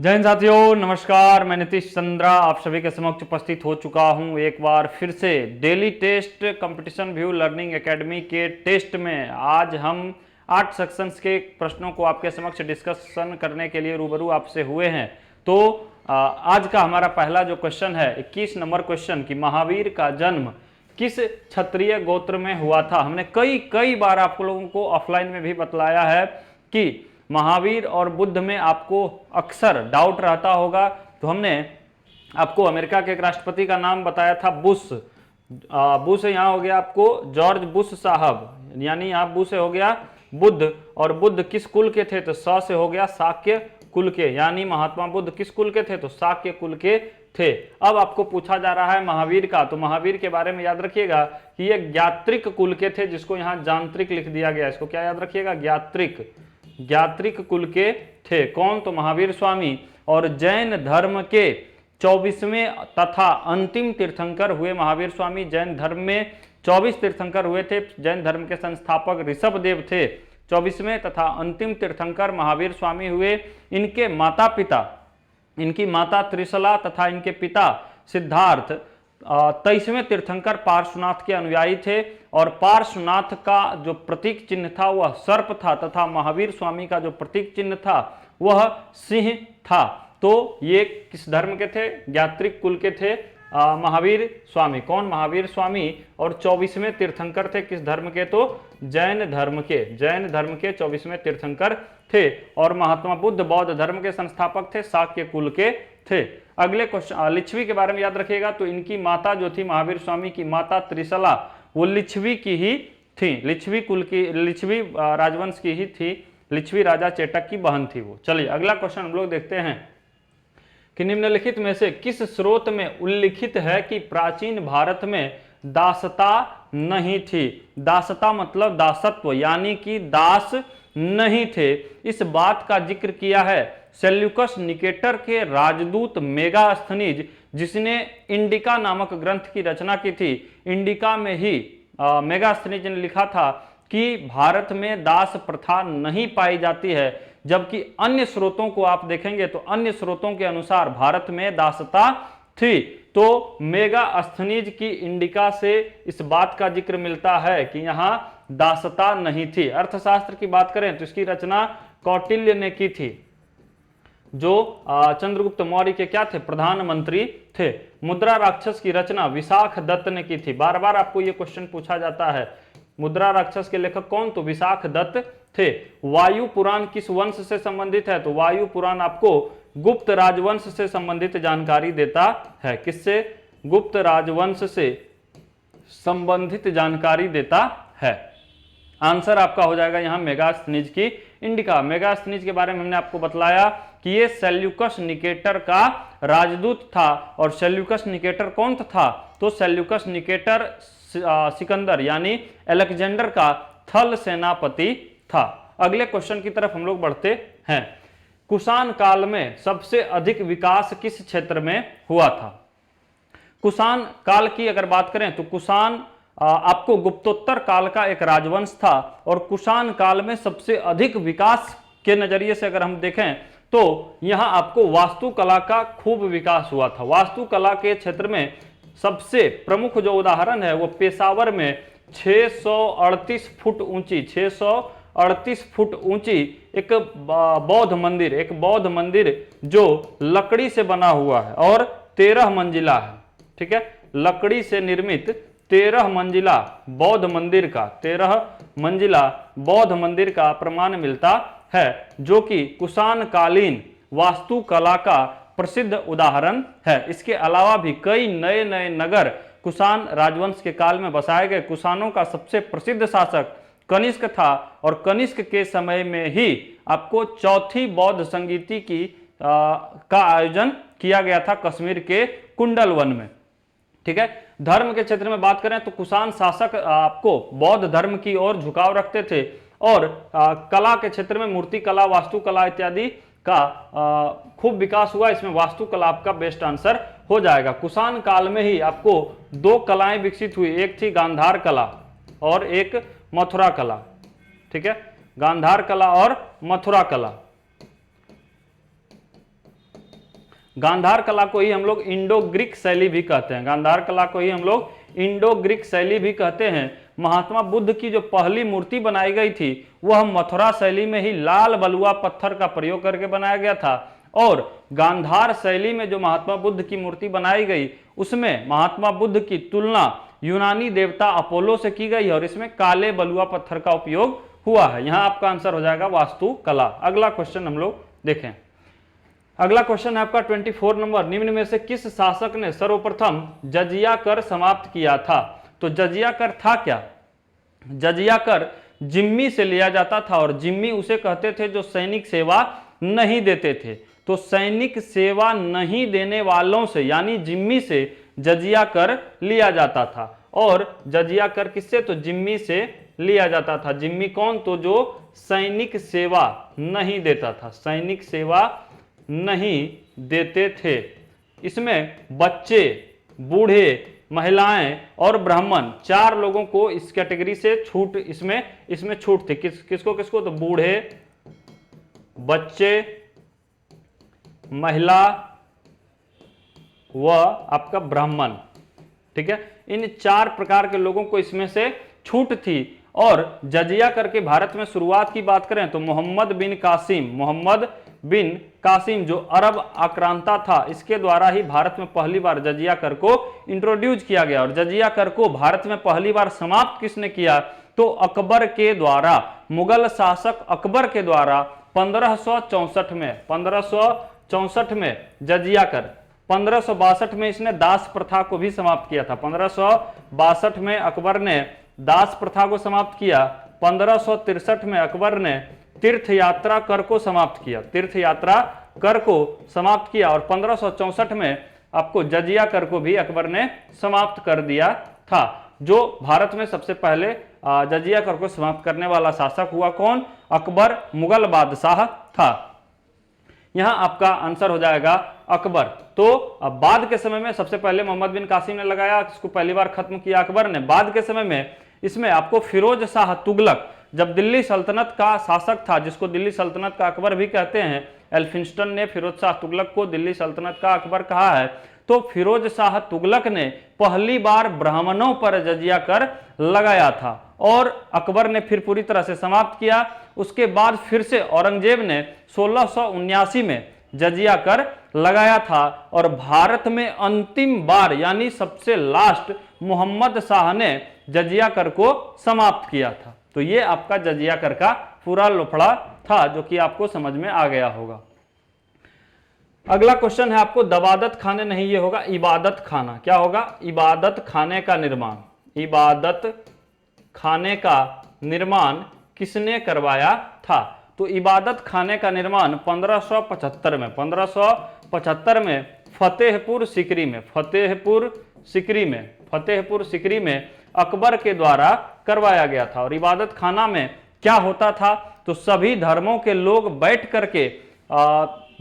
जय हिंद साथियों, नमस्कार। मैं नीतीश चंद्रा आप सभी के समक्ष उपस्थित हो चुका हूं एक बार फिर से daily test competition view learning academy के टेस्ट में। आज हम 8 सेक्शंस के प्रश्नों को आपके समक्ष डिस्कशन करने के लिए रूबरू आपसे हुए हैं। तो आज का हमारा पहला जो क्वेश्चन है 21 नंबर क्वेश्चन कि महावीर का जन्म किस क्षत्रिय गोत्र में हुआ था। हमने कई बार आप लोगों को ऑफलाइन में भी बतलाया है कि महावीर और बुद्ध में आपको अक्सर डाउट रहता होगा। तो हमने आपको अमेरिका के एक राष्ट्रपति का नाम बताया था, बुश। बुश यहाँ हो गया आपको जॉर्ज बुश साहब, यानी यहाँ बुश हो गया बुद्ध। और बुद्ध किस कुल के थे? तो स से हो गया शाक्य कुल के, यानी महात्मा बुद्ध किस कुल के थे? तो शाक्य कुल के थे। अब आपको पूछा जा रहा है महावीर का, तो महावीर के बारे में याद रखिएगा कि ये ज्ञात्रिक कुल के थे, जिसको यहाँ जानत्रिक लिख दिया गया। इसको क्या याद रखिएगा? ज्ञात्रिक कुल के थे। कौन? तो महावीर स्वामी। और जैन धर्म के 24वें तथा अंतिम तीर्थंकर हुए महावीर स्वामी। जैन धर्म में 24 तीर्थंकर हुए थे। जैन धर्म के संस्थापक ऋषभदेव थे। 24वें तथा अंतिम तीर्थंकर महावीर स्वामी हुए। इनके माता पिता, इनकी माता त्रिशला तथा इनके पिता सिद्धार्थ 23वें तीर्थंकर पार्श्वनाथ के अनुयायी थे। और पार्श्वनाथ का जो प्रतीक चिन्ह था वह सर्प था, तथा महावीर स्वामी का जो प्रतीक चिन्ह था वह सिंह था। तो ये किस धर्म के थे? ज्ञात्रिक कुल के थे महावीर स्वामी। कौन? महावीर स्वामी। और 24वें तीर्थंकर थे किस धर्म के? तो जैन धर्म के। जैन धर्म के 24वें तीर्थंकर थे। और महात्मा बुद्ध बौद्ध धर्म के संस्थापक थे, शाक्य कुल के थे। अगले क्वेश्चन लिच्छवी के बारे में याद रखिएगा। तो इनकी माता जो थी महावीर स्वामी की माता त्रिशला, वो लिच्छवी की ही थी, लिच्छवी कुल की, लिच्छवी राजवंश की ही थी। लिच्छवी राजा चेटक की बहन थी वो। चलिए अगला क्वेश्चन हम लोग देखते हैं कि निम्नलिखित में से किस स्रोत में उल्लिखित है कि प्राचीन भारत में दासता नहीं थी। दासता मतलब दासत्व, यानी कि दास नहीं थे। इस बात का जिक्र किया है सेल्यूकस निकेटर के राजदूत मेगास्थनीज, जिसने इंडिका नामक ग्रंथ की रचना की थी। इंडिका में ही मेगास्थनीज ने लिखा था कि भारत में दास प्रथा नहीं पाई जाती है, जबकि अन्य स्रोतों को आप देखेंगे तो अन्य स्रोतों के अनुसार भारत में दासता थी। तो मेगास्थनीज की इंडिका से इस बात का जिक्र मिलता है कि यहाँ दासता नहीं थी। अर्थशास्त्र की बात करें तो इसकी रचना कौटिल्य ने की थी, जो चंद्रगुप्त मौर्य के क्या थे? प्रधानमंत्री थे। मुद्रा राक्षस की रचना विशाख दत्त ने की थी। बार बार आपको यह क्वेश्चन पूछा जाता है, मुद्रा राक्षस के लेखक कौन? तो विशाख दत्त थे। वायु पुराण किस वंश से संबंधित है? तो वायु पुराण आपको गुप्त राजवंश से संबंधित जानकारी देता है। किससे? गुप्त राजवंश से संबंधित जानकारी देता है। आंसर आपका हो जाएगा यहां मेगास्थनीज की इंडिका। मेगास्थनीज के बारे में हमने आपको बतलाया कि ये सेल्यूकस निकेटर का राजदूत था। और सेल्यूकस निकेटर कौन था? तो सेल्यूकस निकेटर सिकंदर यानी अलेक्जेंडर का थल सेनापति था। अगले क्वेश्चन की तरफ हम लोग बढ़ते हैं। कुषाण काल में सबसे अधिक विकास किस क्षेत्र में हुआ था? कुषाण काल की अगर बात करें तो कुषाण आपको गुप्तोत्तर काल का एक राजवंश था। और कुषाण काल में सबसे अधिक विकास के नजरिए से अगर हम देखें तो यहां आपको वास्तुकला का खूब विकास हुआ था। वास्तुकला के क्षेत्र में सबसे प्रमुख जो उदाहरण है वो पेशावर में 638 फुट ऊंची एक बौद्ध मंदिर जो लकड़ी से बना हुआ है और 13 मंजिला है। ठीक है, लकड़ी से निर्मित 13 मंजिला बौद्ध मंदिर का प्रमाण मिलता है, जो कि कुषाण कालीन वास्तुकला का प्रसिद्ध उदाहरण है। इसके अलावा भी कई नए नए नगर कुषाण राजवंश के काल में बसाए गए। कुषाणों का सबसे प्रसिद्ध शासक कनिष्क था। और कनिष्क के समय में ही आपको चौथी बौद्ध संगीति का आयोजन किया गया था कश्मीर के कुंडल वन में। ठीक है, धर्म के क्षेत्र में बात करें तो कुषाण शासक आपको बौद्ध धर्म की ओर झुकाव रखते थे। और कला के क्षेत्र में मूर्ति कला, वास्तुकला इत्यादि का खूब विकास हुआ। इसमें वास्तुकला आपका बेस्ट आंसर हो जाएगा। कुषाण काल में ही आपको 2 कलाएं विकसित हुई, एक थी गांधार कला और एक मथुरा कला। ठीक है, गांधार कला और मथुरा कला। गांधार कला को ही हम लोग इंडो ग्रीक शैली भी कहते हैं, गांधार कला को ही हम लोग इंडो ग्रीक शैली भी कहते हैं। महात्मा बुद्ध की जो पहली मूर्ति बनाई गई थी वह मथुरा शैली में ही लाल बलुआ पत्थर का प्रयोग करके बनाया गया था, और गांधार शैली में जो महात्मा बुद्ध की मूर्ति बनाई गई उसमें महात्मा बुद्ध की तुलना यूनानी देवता अपोलो से की गई है, और इसमें काले बलुआ पत्थर का उपयोग हुआ है। यहां आपका आंसर हो जाएगा वास्तुकला। अगला क्वेश्चन हम लोग देखें। अगला क्वेश्चन है आपका 24 नंबर, निम्न में से किस शासक ने सर्वप्रथम जजिया कर समाप्त किया था? तो जजिया कर था क्या? जजिया कर जिम्मी से लिया जाता था, और जिम्मी उसे कहते थे जो सैनिक सेवा नहीं देते थे। तो सैनिक सेवा नहीं देने वालों से यानी जिम्मी से जजिया कर लिया जाता था, और जजिया कर किससे? तो जिम्मी से लिया जाता था। जिम्मी कौन? तो जो सैनिक सेवा नहीं देता था, सैनिक सेवा नहीं देते थे। इसमें बच्चे, बूढ़े, महिलाएं और ब्राह्मण 4 लोगों को इस कैटेगरी से छूट, इसमें छूट थी। किसको किसको? तो बूढ़े, बच्चे, महिला व आपका ब्राह्मण, ठीक है। इन 4 प्रकार के लोगों को इसमें से छूट थी। और जजिया करके भारत में शुरुआत की बात करें तो मोहम्मद बिन कासिम जो अरब आक्रांता था, इसके द्वारा ही भारत में पहली बार जजिया कर को इंट्रोड्यूस किया गया। और जजिया कर को भारत में पहली बार समाप्त किसने किया? तो अकबर के द्वारा, मुगल शासक अकबर के द्वारा 1564 में जजिया कर। 1562 में इसने दास प्रथा को भी समाप्त किया था। 1562 में अकबर ने दास प्रथा को समाप्त किया। 1563 में अकबर ने तीर्थ यात्रा कर को समाप्त किया, तीर्थ यात्रा कर को समाप्त किया। और 1564 में आपको जजिया कर को भी अकबर ने समाप्त कर दिया था। जो भारत में सबसे पहले जजिया कर को समाप्त करने वाला शासक हुआ कौन? अकबर, मुगल बादशाह था। यहां आपका आंसर हो जाएगा अकबर। तो अब बाद के समय में सबसे पहले मोहम्मद बिन कासिम ने लगाया, इसको पहली बार खत्म किया अकबर ने। बाद के समय में इसमें आपको फिरोज शाह तुगलक जब दिल्ली सल्तनत का शासक था, जिसको दिल्ली सल्तनत का अकबर भी कहते हैं, एल्फिंस्टन ने फिरोज शाह तुगलक को दिल्ली सल्तनत का अकबर कहा है। तो फिरोज शाह तुगलक ने पहली बार ब्राह्मणों पर जजिया कर लगाया था, और अकबर ने फिर पूरी तरह से समाप्त किया। उसके बाद फिर से औरंगजेब ने 1679 में जजिया कर लगाया था, और भारत में अंतिम बार यानी सबसे लास्ट मोहम्मद शाह ने जजिया कर को समाप्त किया था। तो ये आपका जजिया कर का पूरा लफड़ा था, जो कि आपको समझ में आ गया होगा। अगला क्वेश्चन है आपको दबादत खाने नहीं, ये होगा इबादत खाना। क्या होगा? इबादत खाने का निर्माण। इबादत खाने का निर्माण किसने करवाया था? तो इबादत खाने का निर्माण 1575 में फतेहपुर सिकरी में अकबर के द्वारा करवाया गया था। और इबादत खाना में क्या होता था? तो सभी धर्मों के लोग बैठ करके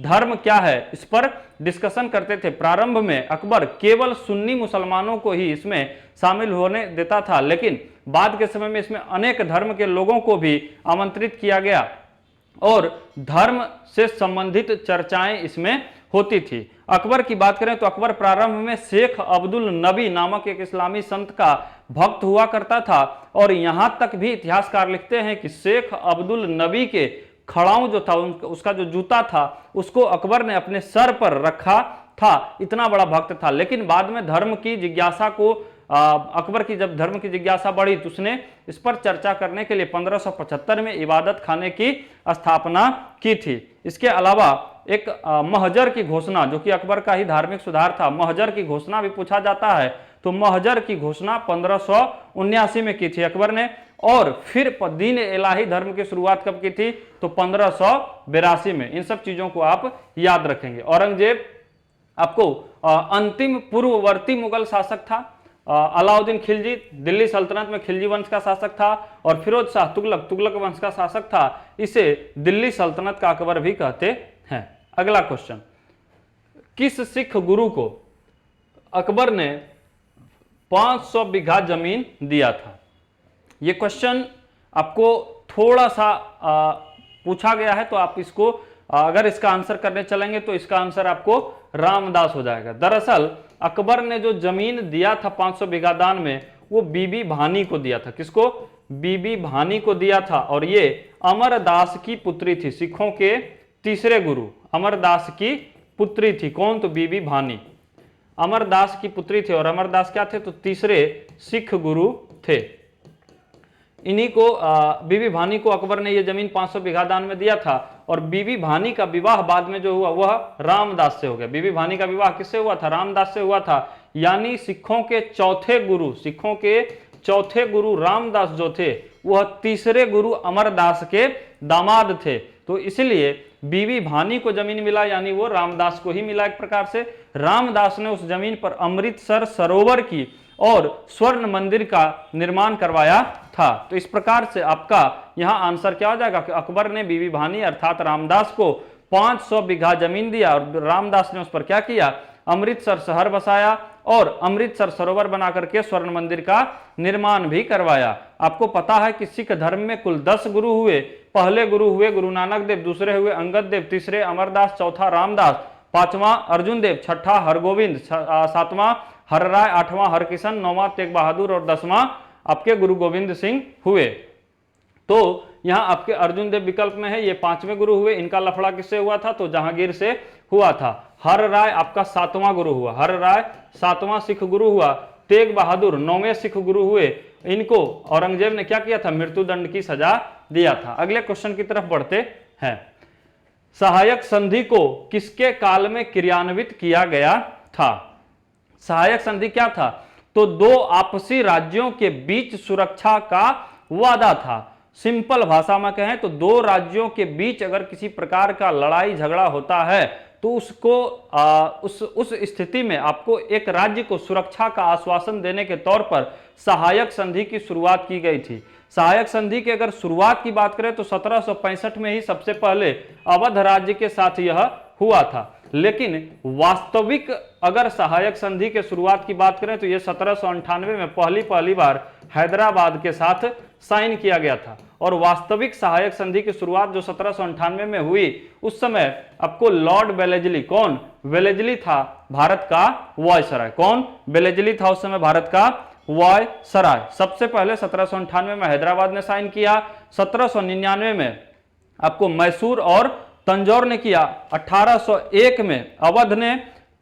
धर्म क्या है इस पर डिस्कशन करते थे। प्रारंभ में अकबर केवल सुन्नी मुसलमानों को ही इसमें शामिल होने देता था, लेकिन बाद के समय में इसमें अनेक धर्म के लोगों को भी आमंत्रित किया गया, और धर्म से संबंधित चर्चाएं इसमें होती थी। अकबर की बात करें तो अकबर प्रारंभ में शेख अब्दुल नबी नामक एक इस्लामी संत का भक्त हुआ करता था, और यहां तक भी इतिहासकार लिखते हैं कि शेख अब्दुल नबी के खड़ाऊ जो था, उसका जो जूता था, उसको अकबर ने अपने सर पर रखा था। इतना बड़ा भक्त था। लेकिन बाद में धर्म की जिज्ञासा को अकबर की जब धर्म की जिज्ञासा बढ़ी तो उसने इस पर चर्चा करने के लिए 1575 में इबादत खाने की स्थापना की थी। इसके अलावा एक महजर की घोषणा, जो कि अकबर का ही धार्मिक सुधार था, महजर की घोषणा भी पूछा जाता है। तो महजर की घोषणा 1579 में की थी अकबर ने, और फिर दीन इलाही धर्म की शुरुआत कब की थी? तो 1582 में। इन सब चीजों को आप याद रखेंगे। औरंगजेब आपको अंतिम पूर्ववर्ती मुगल शासक था। अलाउद्दीन खिलजी दिल्ली सल्तनत में खिलजी वंश का शासक था, और फिरोज शाह तुगलक वंश का शासक था। इसे दिल्ली सल्तनत का अकबर भी कहते हैं। अगला क्वेश्चन, किस सिख गुरु को अकबर ने 500 बीघा जमीन दिया था? यह क्वेश्चन आपको थोड़ा सा पूछा गया है, तो आप इसको अगर इसका आंसर करने चलेंगे तो इसका आंसर आपको रामदास हो जाएगा। दरअसल अकबर ने जो जमीन दिया था 500 बीघा दान में, वो बीबी भानी को दिया था। किसको? बीबी भानी को दिया था। और ये अमरदास की पुत्री थी, सिखों के तीसरे गुरु अमरदास की पुत्री थी। कौन? तो बीबी भानी अमरदास की पुत्री थी। और अमरदास क्या थे? तो तीसरे सिख गुरु थे। इन्हीं को बीबी भानी को अकबर ने यह जमीन 500 बीघा दान में दिया था। और बीबी भानी का विवाह बाद में जो हुआ वह रामदास से हो गया। बीबी भानी का विवाह किससे हुआ था? रामदास से हुआ था। यानी सिखों के चौथे गुरु रामदास जो थे वह तीसरे गुरु अमरदास के दामाद थे। तो इसलिए बीबी भानी को जमीन मिला, यानी वो रामदास को ही मिला। एक प्रकार से रामदास ने उस जमीन पर अमृतसर सरोवर की और स्वर्ण मंदिर का निर्माण करवाया था। तो इस प्रकार से आपका यहां आंसर क्या हो जाएगा कि अकबर ने बीबी भानी अर्थात रामदास को 500 बीघा जमीन दिया और रामदास ने उस पर क्या किया? अमृतसर शहर बसाया और अमृतसर सरोवर बना करके स्वर्ण मंदिर का निर्माण भी करवाया। आपको पता है कि सिख धर्म में कुल 10 गुरु हुए। पहले गुरु हुए गुरु नानक देव, दूसरे हुए अंगद देव, तीसरे अमरदास, चौथा रामदास, पांचवा अर्जुन देव, छठा हरगोविंद, सातवां हरराय, आठवां हरकिशन, नौवां तेग बहादुर और 10वां आपके गुरु गोविंद सिंह हुए। तो यहां आपके अर्जुन देव विकल्प में है, ये 5वें गुरु हुए। इनका लफड़ा किससे हुआ था? तो जहांगीर से हुआ था। हर राय आपका 7वां गुरु हुआ, हर राय 7वां सिख गुरु हुआ। तेग बहादुर 9वें सिख गुरु हुए। इनको औरंगजेब ने क्या किया था? मृत्युदंड की सजा दिया था। अगले क्वेश्चन की तरफ बढ़ते हैं। सहायक संधि को किसके काल में क्रियान्वित किया गया था? सहायक संधि क्या था? तो दो आपसी राज्यों के बीच सुरक्षा का वादा था। सिंपल भाषा में कहें तो दो राज्यों के बीच अगर किसी प्रकार का लड़ाई झगड़ा होता है तो उसको उस स्थिति में आपको एक राज्य को सुरक्षा का आश्वासन देने के तौर पर सहायक संधि की शुरुआत की गई थी। सहायक संधि की अगर शुरुआत की बात करें तो 1765 में ही सबसे पहले अवध राज्य के साथ यह हुआ था। लेकिन वास्तविक अगर सहायक संधि के शुरुआत की बात करें तो यह 1798 में पहली बार हैदराबाद के साथ साइन किया गया था। और वास्तविक सहायक संधि की शुरुआत जो 1798 में हुई उस समय आपको लॉर्ड वेलेजली, कौन? वेलेजली था भारत का वायसराय। कौन? वेलेजली था उस समय भारत का वायसराय। सबसे पहले 1798 में हैदराबाद ने साइन किया। 1799 में आपको मैसूर और तंजौर ने किया। 1801 में अवध ने,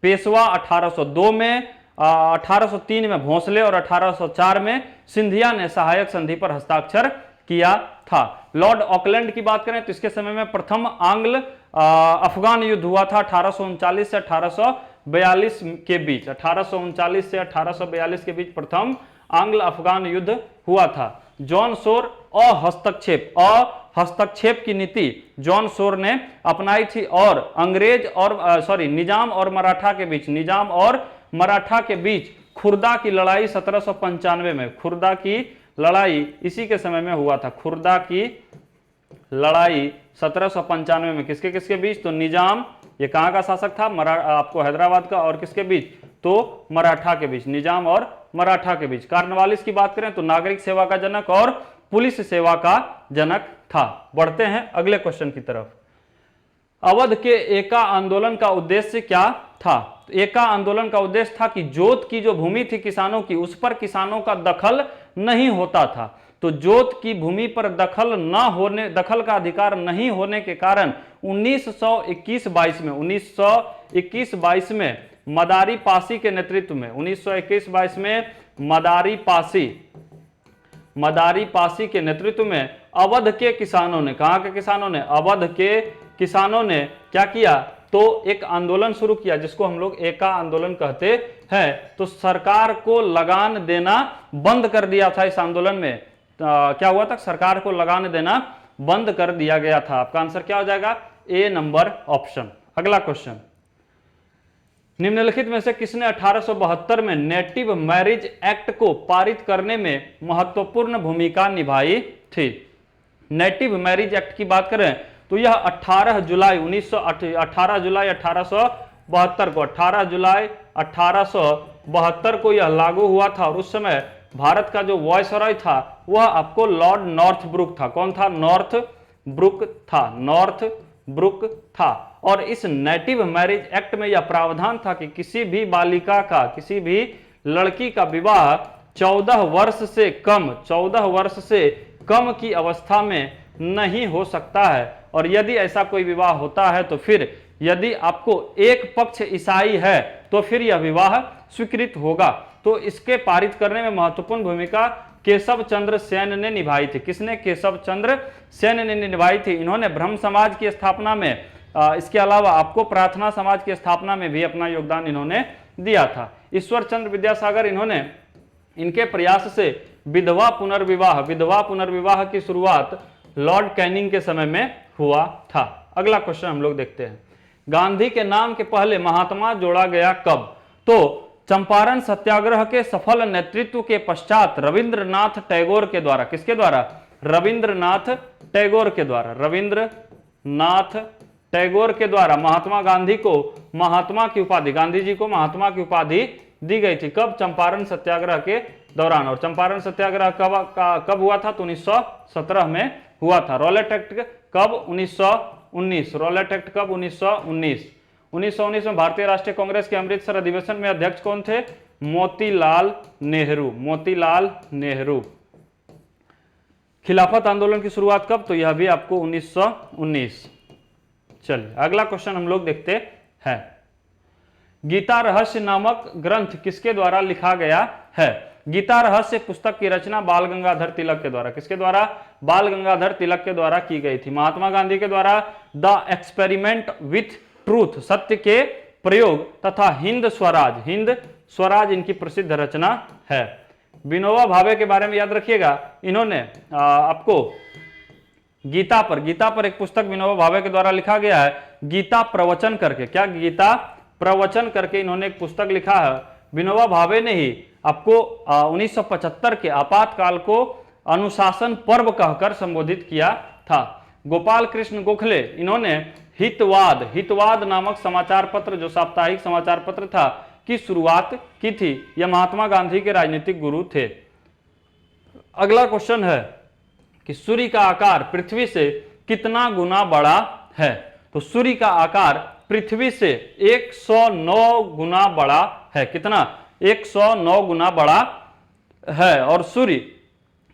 पेशवा 1802 में, 1803 में भोंसले और 1804 में सिंधिया ने सहायक संधि पर हस्ताक्षर किया था। लॉर्ड ऑकलैंड की बात करें तो इसके समय में प्रथम आंग्ल अफगान युद्ध हुआ था 1839 से 1842 के बीच। 1839 से 1842 के बीच प्रथम आंग्ल अफगान युद्ध हुआ था। जॉन शोर हस्तक्षेप की नीति जॉन शोर ने अपनाई थी और अंग्रेज और निजाम और मराठा के बीच खुर्दा की लड़ाई 1795 में, खुर्दा की लड़ाई इसी के समय में हुआ था। खुर्दा की लड़ाई 1795 में किसके किसके बीच? तो निजाम, ये कहां का शासक था? आपको हैदराबाद का, और किसके बीच? तो मराठा के बीच, निजाम और मराठा के बीच। कार्नवालिस की बात करें तो नागरिक सेवा का जनक और पुलिस सेवा का जनक था। बढ़ते हैं अगले क्वेश्चन की तरफ। अवध के एका आंदोलन का उद्देश्य क्या था? एका आंदोलन का उद्देश्य था कि जोत की जो भूमि थी किसानों की, उस पर किसानों का दखल नहीं होता था। तो जोत की भूमि पर दखल का अधिकार नहीं होने के कारण 1921-22 में मदारी पासी के नेतृत्व में 1921-22 में मदारी पासी के नेतृत्व में अवध के किसानों ने, कहां के किसानों ने? अवध के किसानों ने क्या किया? तो एक आंदोलन शुरू किया जिसको हम लोग एका आंदोलन कहते हैं। तो सरकार को लगान देना बंद कर दिया था। इस आंदोलन में क्या हुआ था? सरकार को लगान देना बंद कर दिया गया था। आपका आंसर क्या हो जाएगा? ए नंबर ऑप्शन। अगला क्वेश्चन, निम्नलिखित में से किसने 1872 में नेटिव मैरिज एक्ट को पारित करने में महत्वपूर्ण भूमिका निभाई थी? नेटिव मैरिज एक्ट की बात करें तो यह 18 जुलाई 1872 को यह लागू हुआ था। और उस समय भारत का जो वायसराय था वह आपको लॉर्ड नॉर्थब्रुक था। कौन था? नॉर्थब्रुक था, नॉर्थब्रुक। ब्रुक था। और इस नेटिव मैरिज एक्ट में यह प्रावधान था कि किसी भी बालिका का, किसी भी लड़की का विवाह 14 वर्ष से कम की अवस्था में नहीं हो सकता है। और यदि ऐसा कोई विवाह होता है तो फिर यदि आपको एक पक्ष ईसाई है तो फिर यह विवाह स्वीकृत होगा। तो इसके पारित करने में महत्वपूर्ण भूमिका केशव चंद्र सेन ने निभाई थी। किसने? केशव चंद्र सेन ने निभाई थी। इन्होंने ब्रह्म समाज की स्थापना में, इसके अलावा आपको प्रार्थना समाज की स्थापना में भी अपना योगदान इन्होंने दिया था। ईश्वर चंद्र विद्यासागर, इनके प्रयास से विधवा पुनर्विवाह की शुरुआत लॉर्ड कैनिंग के समय में हुआ था। अगला क्वेश्चन हम लोग देखते हैं, गांधी के नाम के पहले महात्मा जोड़ा गया कब? तो चंपारण सत्याग्रह के सफल नेतृत्व के पश्चात रविंद्रनाथ टैगोर के द्वारा। किसके द्वारा? रविंद्रनाथ टैगोर के द्वारा। रविंद्रनाथ टैगोर के द्वारा महात्मा गांधी को महात्मा की उपाधि, गांधी जी को महात्मा की उपाधि दी गई थी। कब? चंपारण सत्याग्रह के दौरान। और चंपारण सत्याग्रह कब हुआ था? तो 1917 में हुआ था। रॉलेट एक्ट कब? 1919। रॉलेट एक्ट कब? 1919। 1919 में भारतीय राष्ट्रीय कांग्रेस के अमृतसर अधिवेशन में अध्यक्ष कौन थे? मोतीलाल नेहरू। मोतीलाल नेहरू। खिलाफत आंदोलन की शुरुआत कब? तो यह भी आपको 1919। चलिए अगला क्वेश्चन हम लोग देखते हैं, गीता रहस्य नामक ग्रंथ किसके द्वारा लिखा गया है? गीता रहस्य पुस्तक की रचना बाल गंगाधर तिलक के द्वारा। किसके द्वारा? बाल गंगाधर तिलक के द्वारा की गई थी। महात्मा गांधी के द्वारा द एक्सपेरिमेंट विथ ट्रूथ, सत्य के प्रयोग तथा हिंद स्वराज इनकी प्रसिद्ध रचना है। विनोबा भावे के बारे में याद रखिएगा, इन्होंने आपको गीता पर एक पुस्तक विनोबा भावे के द्वारा लिखा गया है, गीता प्रवचन करके। क्या? गीता प्रवचन करके इन्होंने एक पुस्तक लिखा है। विनोबा भावे ने ही आपको 1975 के आपातकाल को अनुशासन पर्व कहकर संबोधित किया था। गोपाल कृष्ण गोखले, इन्होंने हितवाद नामक समाचार पत्र, जो साप्ताहिक समाचार पत्र था, की शुरुआत की थी। यह महात्मा गांधी के राजनीतिक गुरु थे। अगला क्वेश्चन है कि सूर्य का आकार पृथ्वी से कितना गुना बड़ा है? तो सूर्य का आकार पृथ्वी से 109 गुना बड़ा है। कितना? 109 गुना बड़ा है। और सूर्य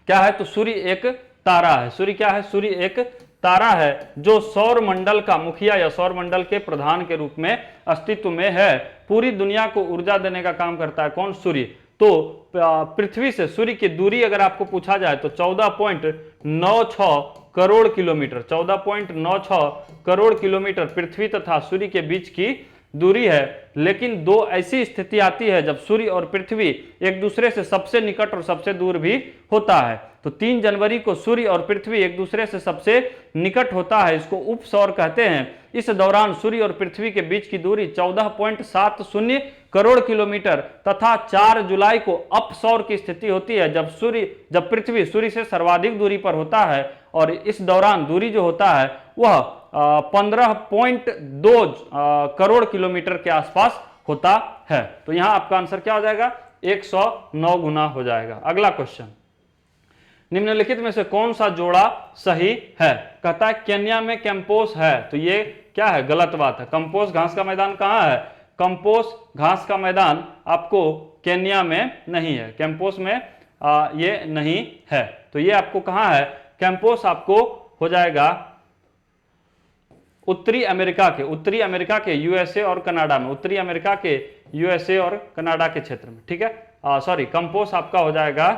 क्या है? तो सूर्य एक तारा है। सूर्य क्या है? सूर्य एक तारा है जो सौर मंडल का मुखिया या सौर मंडल के प्रधान के रूप में अस्तित्व में है। पूरी दुनिया को ऊर्जा देने का काम करता है। कौन? सूर्य। तो पृथ्वी से सूर्य की दूरी अगर आपको पूछा जाए तो 14.96 करोड़ किलोमीटर, 14.96 करोड़ किलोमीटर पृथ्वी तथा सूर्य के बीच की दूरी है। लेकिन दो ऐसी स्थिति आती है जब सूर्य और पृथ्वी एक दूसरे से सबसे निकट और सबसे दूर भी होता है। तो 3 जनवरी को सूर्य और पृथ्वी एक दूसरे से सबसे निकट होता है, इसको उपसौर कहते हैं। इस दौरान सूर्य और पृथ्वी के बीच की दूरी 14.70 करोड़ किलोमीटर तथा 4 जुलाई को अपसौर की स्थिति होती है, जब पृथ्वी सूर्य से सर्वाधिक दूरी पर होता है। और इस दौरान दूरी जो होता है वह 15.2 करोड़ किलोमीटर के आसपास होता है। तो यहां आपका आंसर क्या हो जाएगा? 109 गुना हो जाएगा। अगला क्वेश्चन, निम्नलिखित में से कौन सा जोड़ा सही है? कहता है केन्या में कैंपोस है। तो ये क्या है? गलत बात है। कंपोस घास का मैदान कहां है? कंपोस घास का मैदान आपको केन्या में नहीं है। कैंपोस में ये नहीं है। तो ये आपको कहां है? कैंपोस आपको हो जाएगा उत्तरी अमेरिका के यूएसए और कनाडा में, उत्तरी अमेरिका के यूएसए और कनाडा के क्षेत्र में। ठीक है, सॉरी, कंपोस आपका हो जाएगा,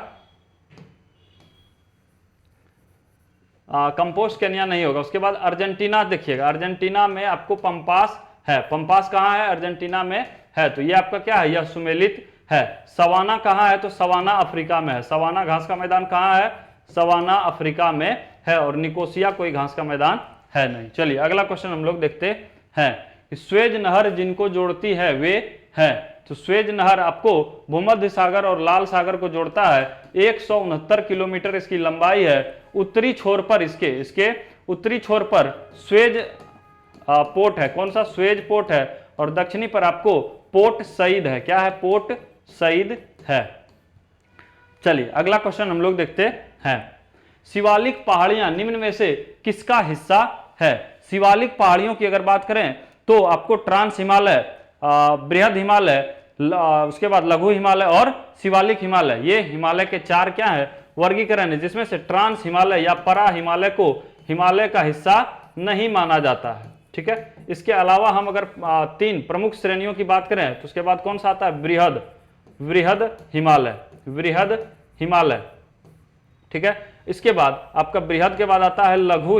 कंपोस्ट केन्या नहीं होगा। उसके बाद अर्जेंटीना देखिएगा, अर्जेंटीना में आपको पंपास है। पंपास कहाँ है? अर्जेंटीना में है। तो ये आपका क्या है? यह सुमेलित है। सवाना कहाँ है? तो सवाना अफ्रीका में है। सवाना घास का मैदान कहाँ है? सवाना अफ्रीका में है। और निकोसिया कोई घास का मैदान है नहीं। चलिए अगला क्वेश्चन हम लोग देखते हैं। स्वेज नहर जिनको जोड़ती है वे है। तो स्वेज नहर आपको भूमध्य सागर और लाल सागर को जोड़ता है। 169 किलोमीटर इसकी लंबाई है। उत्तरी छोर पर इसके उत्तरी छोर पर स्वेज पोर्ट है। कौन सा? स्वेज पोर्ट है। और दक्षिणी पर आपको पोर्ट सईद है। क्या है? पोर्ट सईद है। चलिए अगला क्वेश्चन हम लोग देखते हैं। शिवालिक पहाड़ियां निम्न में से किसका हिस्सा है? शिवालिक पहाड़ियों की अगर बात करें तो आपको ट्रांस हिमालय, बृहद हिमालय, उसके बाद लघु हिमालय और शिवालिक हिमालय, ये हिमालय के 4 क्या है वर्गीकरण है, जिसमें से ट्रांस हिमालय या परा हिमालय को हिमालय का हिस्सा नहीं माना जाता है। ठीक है, इसके अलावा हम अगर 3 प्रमुख श्रेणियों की बात करें तो उसके बाद कौन सा आता है, वृहद हिमालय, वृहद हिमालय। ठीक है, इसके बाद आपका बृहद के बाद आता है लघु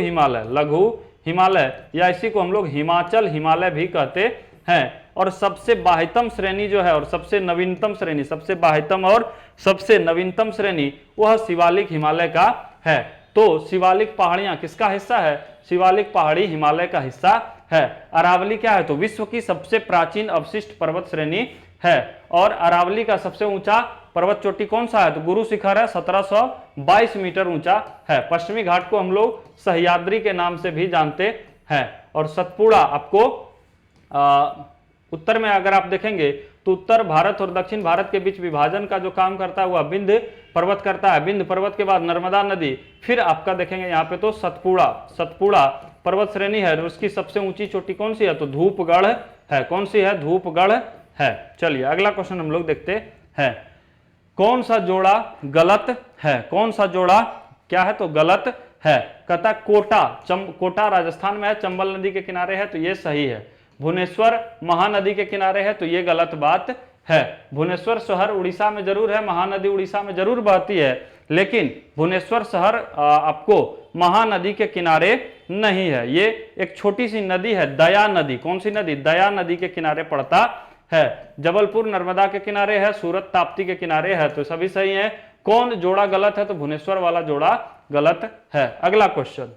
हिमालय, या इसी को हम लोग हिमाचल हिमालय भी कहते हैं। और सबसे बाह्यतम श्रेणी जो है और सबसे नवीनतम श्रेणी, सबसे बाह्यतम और सबसे नवीनतम श्रेणी वह शिवालिक हिमालय का है। तो शिवालिक पहाड़ियां किसका हिस्सा है, शिवालिक पहाड़ी हिमालय का हिस्सा है। अरावली क्या है, तो विश्व की सबसे प्राचीन अवशिष्ट पर्वत श्रेणी है। और अरावली का सबसे ऊंचा पर्वत चोटी कौन सा है, तो गुरु शिखर है, 1722 मीटर ऊंचा है। पश्चिमी घाट को हम लोग सह्याद्री के नाम से भी जानते हैं। और सतपुड़ा आपको उत्तर में अगर आप देखेंगे तो उत्तर भारत और दक्षिण भारत के बीच विभाजन का जो काम करता है वह विंध्य पर्वत करता है। विंध्य पर्वत के बाद नर्मदा नदी, फिर आपका देखेंगे यहाँ पे तो सतपुड़ा पर्वत श्रेणी है। और उसकी सबसे ऊंची चोटी कौन सी है, तो धूपगढ़ है। कौन सी है, धूपगढ़ है। चलिए अगला क्वेश्चन हम लोग देखते हैं। कौन सा जोड़ा गलत है, कौन सा जोड़ा क्या है, तो गलत है। कहता कोटा राजस्थान में है, चंबल नदी के किनारे है, तो ये सही है। भुवनेश्वर महानदी के किनारे है, तो ये गलत बात है। भुवनेश्वर शहर उड़ीसा में जरूर है, महानदी उड़ीसा में जरूर बहती है, लेकिन भुवनेश्वर शहर आपको महानदी के किनारे नहीं है। ये एक छोटी सी नदी है, दया नदी। कौन सी नदी, दया नदी के किनारे पड़ता है। जबलपुर नर्मदा के किनारे है, सूरत ताप्ती के किनारे है, तो सभी सही है। कौन जोड़ा गलत है, तो भुवनेश्वर वाला जोड़ा गलत है। अगला क्वेश्चन,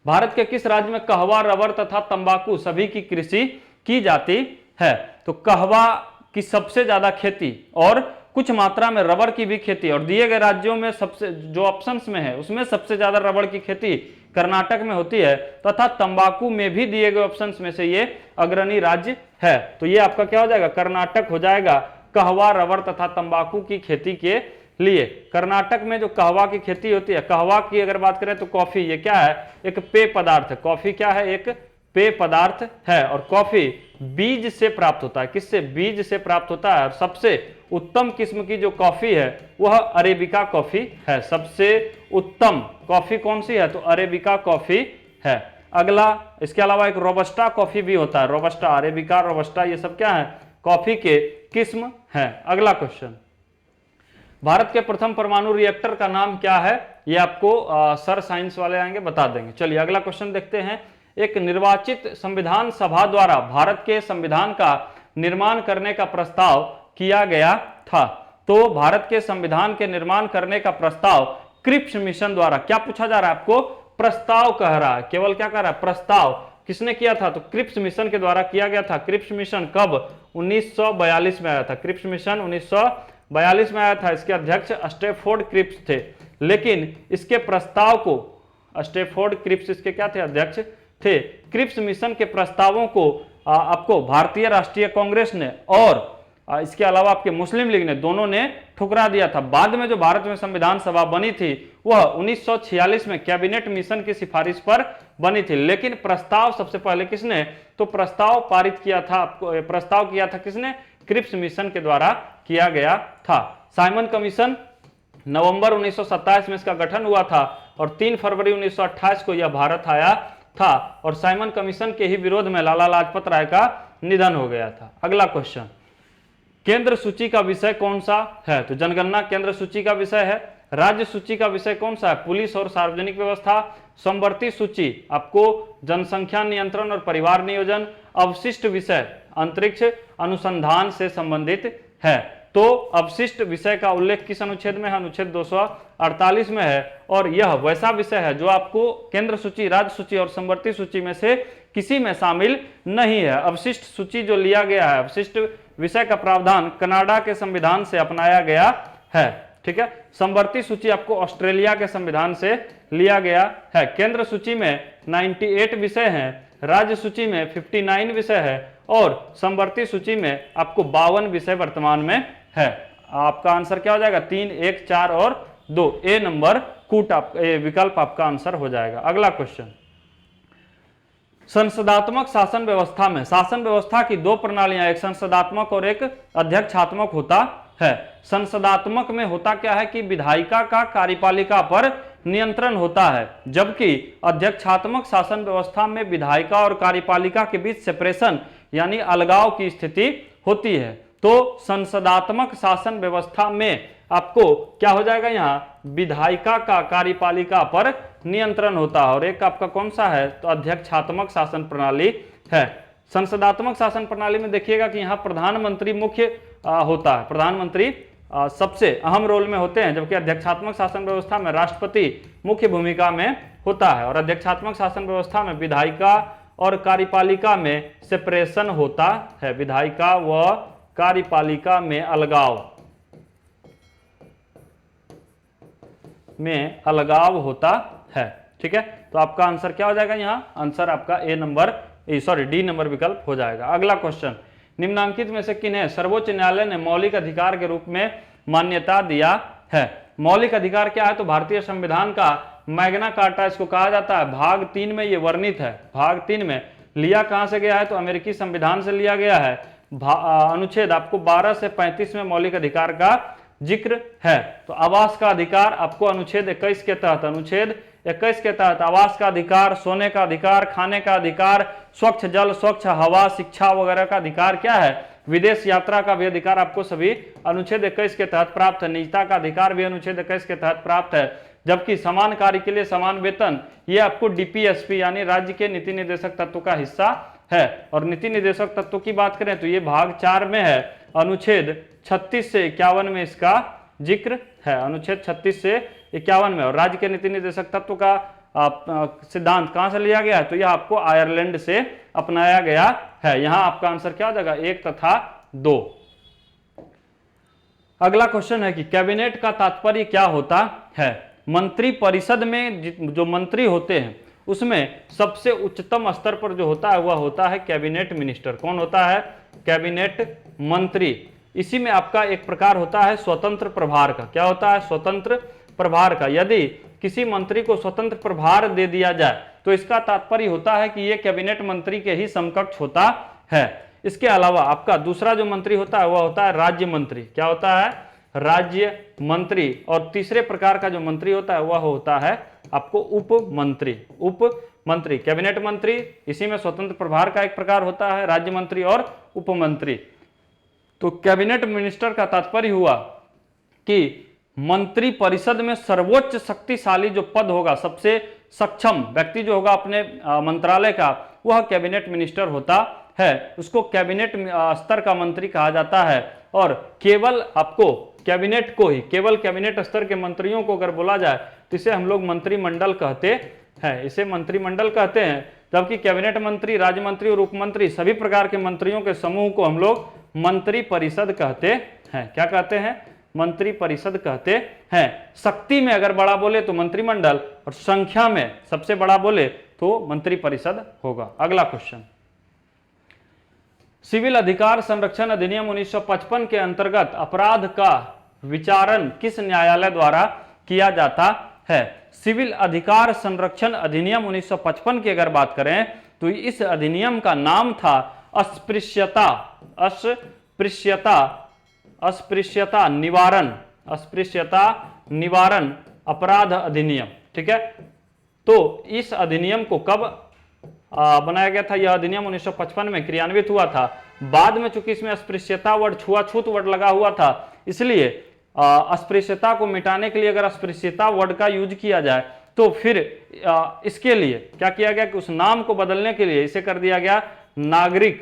भारत के किस राज्य में कहवा, रबर तथा तंबाकू सभी की कृषि की जाती है, तो कहवा की सबसे ज्यादा खेती और कुछ मात्रा में रबर की भी खेती, और दिए गए राज्यों में सबसे जो ऑप्शंस में है उसमें सबसे ज्यादा रबर की खेती कर्नाटक में होती है, तथा तंबाकू में भी दिए गए ऑप्शंस में से ये अग्रणी राज्य है। तो ये आपका क्या हो जाएगा, कर्नाटक हो जाएगा, कहवा, रबर तथा तंबाकू की खेती के लिए। कर्नाटक में जो कहवा की खेती होती है, कहवा की अगर बात करें तो कॉफी, ये क्या है, एक पेय पदार्थ है। कॉफी क्या है, एक पेय पदार्थ है। और कॉफी बीज से प्राप्त होता है, किससे, बीज से प्राप्त होता है। और सबसे उत्तम किस्म की जो कॉफी है वह अरेबिका कॉफी है। सबसे उत्तम कॉफी कौन सी है, तो अरेबिका कॉफी है। अगला, इसके अलावा एक रोबस्टा कॉफी भी होता है, रोबस्टा, अरेबिका, रोबस्टा, ये सब क्या है, कॉफी के किस्म है। अगला क्वेश्चन, भारत के प्रथम परमाणु रिएक्टर का नाम क्या है, ये आपको सर साइंस वाले आएंगे बता देंगे। चलिए अगला क्वेश्चन देखते हैं। एक निर्वाचित संविधान सभा द्वारा भारत के संविधान का निर्माण करने का प्रस्ताव किया गया था। तो भारत के संविधान के निर्माण करने का प्रस्ताव क्रिप्स मिशन द्वारा, क्या पूछा जा रहा है आपको, प्रस्ताव कह रहा है, केवल क्या कह रहा है, प्रस्ताव किसने किया था, तो क्रिप्स मिशन के द्वारा किया गया था। क्रिप्स मिशन कब, 1942 में आया था। क्रिप्स मिशन 1942 में आया था। इसके अध्यक्ष स्टैफोर्ड क्रिप्स थे, लेकिन इसके प्रस्ताव को, स्टैफोर्ड क्रिप्स इसके क्या थे, अध्यक्ष थे। क्रिप्स मिशन के प्रस्तावों को आपको भारतीय राष्ट्रीय कांग्रेस ने और इसके अलावा आपके मुस्लिम लीग ने, दोनों ने ठुकरा दिया था। बाद में जो भारत में संविधान सभा बनी थी वह 1946 में कैबिनेट मिशन की सिफारिश पर बनी थी, लेकिन प्रस्ताव सबसे पहले किसने, तो प्रस्ताव पारित किया था, प्रस्ताव किया था किसने, क्रिप्स मिशन के द्वारा किया गया था। साइमन कमीशन नवंबर 1927 में इसका गठन हुआ था और 3 फरवरी 1928 को यह भारत आया था। और साइमन कमीशन के ही विरोध में लाला लाजपत राय का निधन हो गया था। अगला क्वेश्चन, केंद्र सूची का विषय कौन सा है, तो जनगणना केंद्र सूची का विषय है। राज्य सूची का विषय कौन सा है, पुलिस और सार्वजनिक व्यवस्था। समवर्ती सूची आपको जनसंख्या नियंत्रण और परिवार नियोजन। अवशिष्ट विषय अंतरिक्ष अनुसंधान से संबंधित है। तो अवशिष्ट विषय का उल्लेख किस अनुच्छेद में है, अनुच्छेद 248 में है। और यह वैसा विषय है जो आपको केंद्र सूची, राज्य सूची और समवर्ती सूची में से किसी में शामिल नहीं है। अवशिष्ट सूची जो लिया गया है, अवशिष्ट विषय का प्रावधान कनाडा के संविधान से अपनाया गया है। ठीक है, समवर्ती सूची आपको ऑस्ट्रेलिया के संविधान से लिया गया है। केंद्र सूची में 98 विषय हैं, राज्य सूची में 59 विषय है और समवर्ती सूची में आपको 52 विषय वर्तमान में है। आपका आंसर क्या हो जाएगा, 3, 1, 4 और 2, ए नंबर कूट विकल्प आपका आंसर हो जाएगा। अगला क्वेश्चन, संसदात्मक शासन व्यवस्था में शासन व्यवस्था की दो प्रणालियां, एक संसदात्मक और एक अध्यक्षात्मक होता है। संसदात्मक में होता क्या है कि विधायिका का कार्यपालिका पर नियंत्रण होता है, जबकि अध्यक्षात्मक शासन व्यवस्था में विधायिका और कार्यपालिका के बीच सेपरेशन यानी अलगाव की स्थिति होती है। तो संसदात्मक शासन व्यवस्था में आपको क्या हो जाएगा, यहाँ विधायिका का कार्यपालिका पर नियंत्रण होता है, और एक आपका कौन सा है, तो अध्यक्षात्मक शासन प्रणाली है। संसदात्मक शासन प्रणाली में देखिएगा कि यहाँ प्रधानमंत्री मुख्य होता है, प्रधानमंत्री सबसे अहम रोल में होते हैं, जबकि अध्यक्षात्मक शासन व्यवस्था में राष्ट्रपति मुख्य भूमिका में होता है, और अध्यक्षात्मक शासन व्यवस्था में विधायिका और कार्यपालिका में सेपरेशन होता है, विधायिका व कार्यपालिका में अलगाव होता है। ठीक है, तो आपका आंसर क्या हो जाएगा, यहाँ आंसर आपका डी नंबर विकल्प हो जाएगा। अगला क्वेश्चन, निम्नांकित में से किन्हें सर्वोच्च न्यायालय ने मौलिक अधिकार के रूप में मान्यता दिया है। मौलिक अधिकार क्या है, तो भारतीय संविधान का मैग्ना कार्टा इसको कहा जाता है। भाग 3 में ये वर्णित है। भाग 3 में लिया कहां से गया है, तो अमेरिकी संविधान से लिया गया है। अनुच्छेद आपको 12 से 35 में मौलिक अधिकार का जिक्र है। तो आवास का अधिकार आपको अनुच्छेद 21 के तहत, अनुच्छेद 21 के तहत आवास का अधिकार, सोने का अधिकार, खाने का अधिकार, स्वच्छ जल, स्वच्छ हवा, शिक्षा वगैरह का अधिकार क्या है, विदेश यात्रा का भी अधिकार आपको सभी अनुच्छेद 21 के तहत प्राप्त है। निजता का अधिकार भी अनुच्छेद 21 के तहत प्राप्त है। जबकि समान कार्य के लिए समान वेतन, ये आपको डीपीएसपी यानी राज्य के नीति निर्देशक तत्व का हिस्सा है। और नीति निर्देशक तत्व की बात करें तो ये भाग 4 में है, अनुच्छेद 36 से 51 में इसका जिक्र है, अनुच्छेद 36 से 51 में। और राज्य के नीति निर्देशक तत्व का सिद्धांत कहां से लिया गया है, तो यह आपको आयरलैंड से अपनाया गया है। यहां आपका आंसर क्या हो जाएगा, 1 तथा 2। अगला क्वेश्चन है कि कैबिनेट का तात्पर्य क्या होता है। मंत्री परिषद में जो मंत्री होते हैं उसमें सबसे उच्चतम स्तर पर जो होता है वह होता है कैबिनेट मिनिस्टर। कौन होता है, कैबिनेट मंत्री। इसी में आपका एक प्रकार होता है स्वतंत्र प्रभार का। क्या होता है, स्वतंत्र प्रभार का। यदि किसी मंत्री को स्वतंत्र प्रभार दे दिया जाए तो इसका तात्पर्य होता है कि यह कैबिनेट मंत्री के ही समकक्ष होता है। इसके अलावा आपका दूसरा जो मंत्री होता है वह होता है राज्य मंत्री। क्या होता है, राज्य मंत्री। और तीसरे प्रकार का जो मंत्री होता है वह होता है आपको उप मंत्री। उप मंत्री, कैबिनेट मंत्री, इसी में स्वतंत्र प्रभार का एक प्रकार होता है, राज्य मंत्री और उप मंत्री। तो कैबिनेट मिनिस्टर का तात्पर्य हुआ कि मंत्री परिषद में सर्वोच्च शक्तिशाली जो पद होगा, सबसे सक्षम व्यक्ति जो होगा अपने मंत्रालय का, वह कैबिनेट मिनिस्टर होता है। उसको कैबिनेट स्तर का मंत्री कहा जाता है। और केवल आपको कैबिनेट को ही, केवल कैबिनेट स्तर के मंत्रियों को अगर बोला जाए तो इसे हम लोग मंत्रिमंडल कहते हैं, इसे मंत्रिमंडल कहते हैं। जबकि कैबिनेट मंत्री, राज्य मंत्री और उप मंत्री सभी प्रकार के मंत्रियों के समूह को हम लोग मंत्री परिषद कहते हैं। क्या कहते हैं, मंत्री परिषद कहते हैं। शक्ति में अगर बड़ा बोले तो मंत्रिमंडल, और संख्या में सबसे बड़ा बोले तो मंत्री परिषद होगा। अगला क्वेश्चन, सिविल अधिकार संरक्षण अधिनियम 1955 के अंतर्गत अपराध का विचारण किस न्यायालय द्वारा किया जाता है। सिविल अधिकार संरक्षण अधिनियम 1955 की अगर बात करें तो इस अधिनियम का नाम था अस्पृश्यता निवारण अपराध अधिनियम। ठीक है, तो इस अधिनियम को कब बनाया गया था, यह अधिनियम 1955 में क्रियान्वित हुआ था। बाद में चूंकि इसमें अस्पृश्यता वर्ड, छुआछूत वर्ड लगा हुआ था, इसलिए अस्पृश्यता को मिटाने के लिए अगर अस्पृश्यता वर्ड का यूज किया जाए तो फिर इसके लिए क्या किया गया कि उस नाम को बदलने के लिए इसे कर दिया गया नागरिक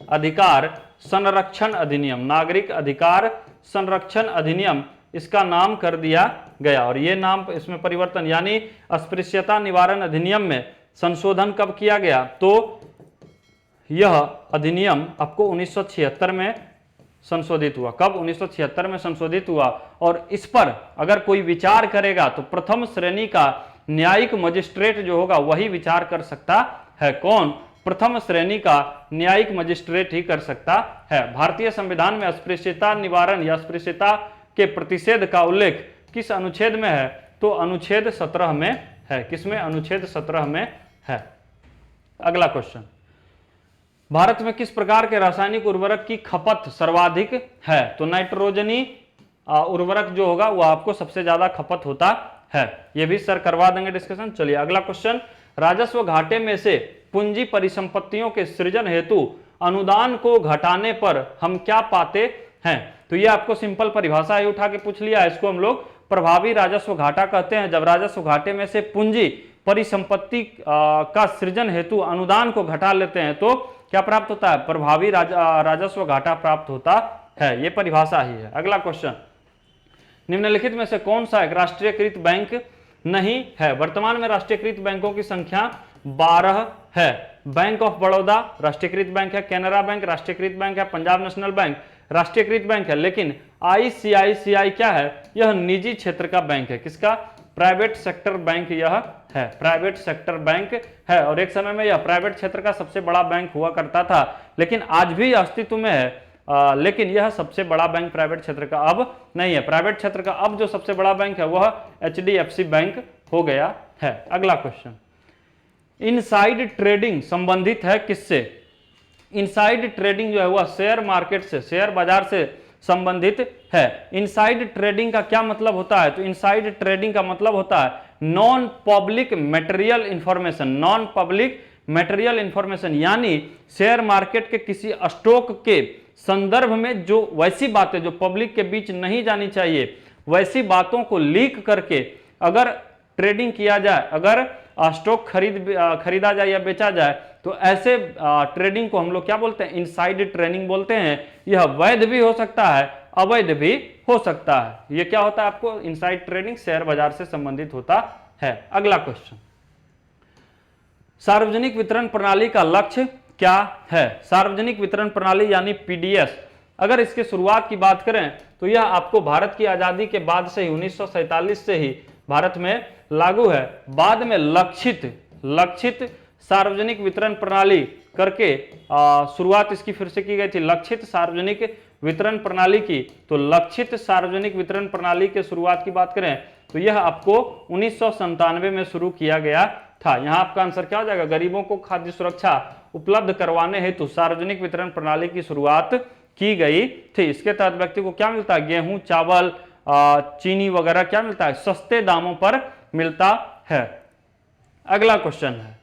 अधिकार संरक्षण अधिनियम। नागरिक अधिकार संरक्षण अधिनियम इसका नाम कर दिया गया। और ये नाम, इसमें परिवर्तन यानी अस्पृश्यता निवारण अधिनियम में संशोधन कब किया गया, तो यह अधिनियम आपको 1976 में संशोधित हुआ। कब, 1976 में संशोधित हुआ। और इस पर अगर कोई विचार करेगा तो प्रथम श्रेणी का न्यायिक मजिस्ट्रेट जो होगा वही विचार कर सकता है। कौन, प्रथम श्रेणी का न्यायिक मजिस्ट्रेट ही कर सकता है। भारतीय संविधान में अस्पृश्यता निवारण या अस्पृश्यता के प्रतिषेध का उल्लेख किस अनुच्छेद में है, तो अनुच्छेद 17 में है। किसमें, अनुच्छेद 17 में है। अगला क्वेश्चन, भारत में किस प्रकार के रासायनिक उर्वरक की खपत सर्वाधिक है? तो नाइट्रोजनी उर्वरक जो होगा वो आपको सबसे ज्यादा खपत होता है। ये भी सर करवा देंगे डिस्कशन। चलिए अगला क्वेश्चन, राजस्व घाटे में से पूंजी परिसंपत्तियों के सृजन हेतु अनुदान को घटाने पर हम क्या पाते हैं? तो ये आपको सिंपल परिभाषा ही उठा के पूछ लिया, इसको हम लोग प्रभावी राजस्व घाटा कहते हैं। जब राजस्व घाटे में से पूंजी परिसंपत्ति का सृजन हेतु अनुदान को घटा लेते हैं तो क्या प्राप्त होता है? प्रभावी राजस्व घाटा प्राप्त होता है। ये परिभाषा ही है। अगला क्वेश्चन, निम्नलिखित में से कौन सा एक राष्ट्रीयकृत बैंक नहीं है? वर्तमान में राष्ट्रीयकृत बैंकों की संख्या 12 है। बैंक ऑफ बड़ौदा राष्ट्रीयकृत बैंक है, कैनरा बैंक राष्ट्रीयकृत बैंक है, पंजाब नेशनल बैंक राष्ट्रीयकृत बैंक है, लेकिन आईसीआईसीआई क्या है? यह निजी क्षेत्र का बैंक है। किसका? प्राइवेट सेक्टर बैंक यह है, प्राइवेट सेक्टर बैंक है। और एक समय में यह प्राइवेट क्षेत्र का सबसे बड़ा बैंक हुआ करता था, लेकिन आज भी अस्तित्व में है, लेकिन यह सबसे बड़ा बैंक प्राइवेट क्षेत्र का अब नहीं है। प्राइवेट क्षेत्र का अब जो सबसे बड़ा बैंक है वह एचडीएफसी बैंक हो गया है। अगला क्वेश्चन, इनसाइड ट्रेडिंग संबंधित है किससे? इनसाइड ट्रेडिंग जो है वह शेयर मार्केट से, शेयर बाजार से संबंधित है। इनसाइड ट्रेडिंग का क्या मतलब होता है? तो इनसाइड ट्रेडिंग का मतलब होता है non public material information, non public material information, यानी शेयर मार्केट के किसी स्टॉक के संदर्भ में जो वैसी बातें जो पब्लिक के बीच नहीं जानी चाहिए, वैसी बातों को लीक करके अगर ट्रेडिंग किया जाए, अगर स्टॉक खरीदा जाए या बेचा जाए, तो ऐसे ट्रेडिंग को हम लोग क्या बोलते हैं? इनसाइड ट्रेडिंग बोलते हैं। यह वैध भी हो सकता है, अवैध भी हो सकता है। यह क्या होता है आपको? इनसाइड ट्रेडिंग शेयर बाजार से संबंधित होता है। अगला क्वेश्चन, सार्वजनिक वितरण प्रणाली का लक्ष्य क्या है? सार्वजनिक वितरण प्रणाली यानी पीडीएस, अगर इसके शुरुआत की बात करें तो यह आपको भारत की आजादी के बाद से ही 1947 से ही भारत में लागू है। बाद में लक्षित सार्वजनिक वितरण प्रणाली करके शुरुआत इसकी फिर से की गई थी, लक्षित सार्वजनिक वितरण प्रणाली की। तो लक्षित सार्वजनिक वितरण प्रणाली के शुरुआत की बात करें तो यह आपको 1997 में शुरू किया गया था। यहां आपका आंसर क्या हो जाएगा? गरीबों को खाद्य सुरक्षा उपलब्ध करवाने हेतु सार्वजनिक वितरण प्रणाली की शुरुआत की गई थी। इसके तहत व्यक्ति को क्या मिलता है? गेहूं, चावल, चीनी वगैरह क्या मिलता है? सस्ते दामों पर मिलता है। अगला क्वेश्चन है,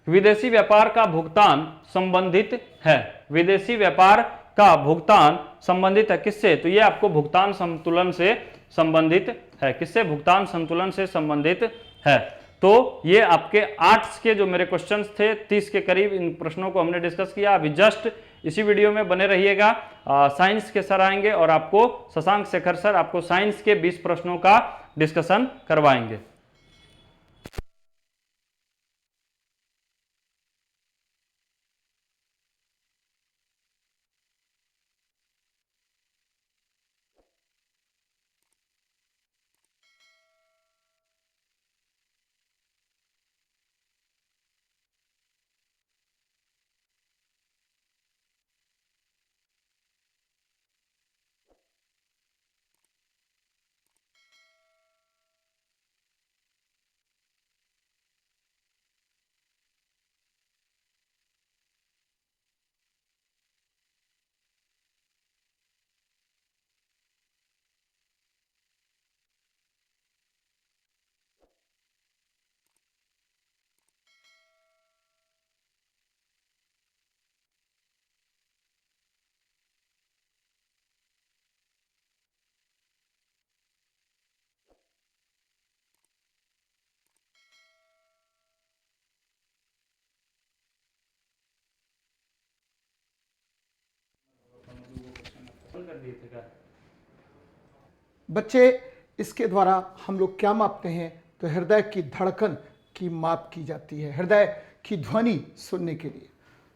विदेशी व्यापार का भुगतान संबंधित है। विदेशी व्यापार का भुगतान संबंधित है किससे? तो ये आपको भुगतान संतुलन से संबंधित है। किससे? भुगतान संतुलन से संबंधित है। तो ये आपके आर्ट्स के जो मेरे क्वेश्चंस थे 30 के करीब, इन प्रश्नों को हमने डिस्कस किया। अभी जस्ट इसी वीडियो में बने रहिएगा। साइंस के सर आएंगे और आपको शशांक शेखर सर आपको साइंस के 20 प्रश्नों का डिस्कशन करवाएंगे। बच्चे, इसके द्वारा हम लोग क्या मापते हैं? तो हृदय की धड़कन की माप की जाती है। हृदय की ध्वनि सुनने के लिए,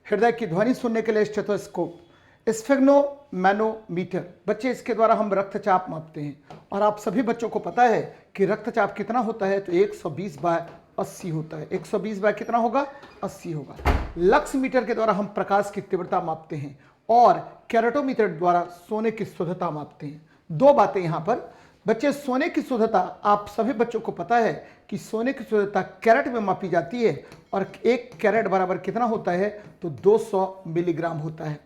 हृदय की ध्वनि सुनने के लिए स्टेथोस्कोप, स्फेग्नोमैनोमीटर। बच्चे, इसके द्वारा हम रक्तचाप मापते हैं। और आप सभी बच्चों को पता है कि रक्तचाप कितना होता है? तो 120/80 होता है। 120 कितना होगा? 80 होगा। लक्स मीटर के द्वारा हम प्रकाश की तीव्रता मापते हैं और कैरोटोमीटर द्वारा सोने की शुद्धता मापते हैं। दो बातें यहाँ पर बच्चे सोने की शुद्धता आप सभी बच्चों को पता है कि सोने की शुद्धता कैरेट में मापी जाती है और एक कैरेट बराबर कितना होता है, तो 200 मिलीग्राम होता है।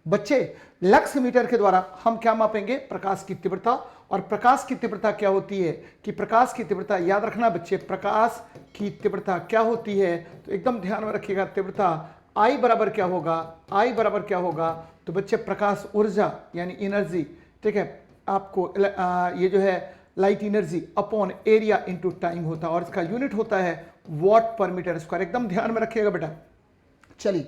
बच्चे लक्स मीटर के द्वारा हम क्या मापेंगे, प्रकाश की तीव्रता। और प्रकाश की तीव्रता क्या होती है कि प्रकाश की तीव्रता याद रखना बच्चे, प्रकाश की तीव्रता क्या होती है, तो एकदम ध्यान में रखिएगा, तीव्रता आई बराबर क्या होगा, आई बराबर क्या होगा, तो बच्चे प्रकाश ऊर्जा यानी एनर्जी, ठीक है, आपको ये जो है light energy upon area into time होता है और इसका यूनिट होता है वॉट पर मीटर स्क्वायर। एकदम ध्यान में रखिएगा बेटा। चलिए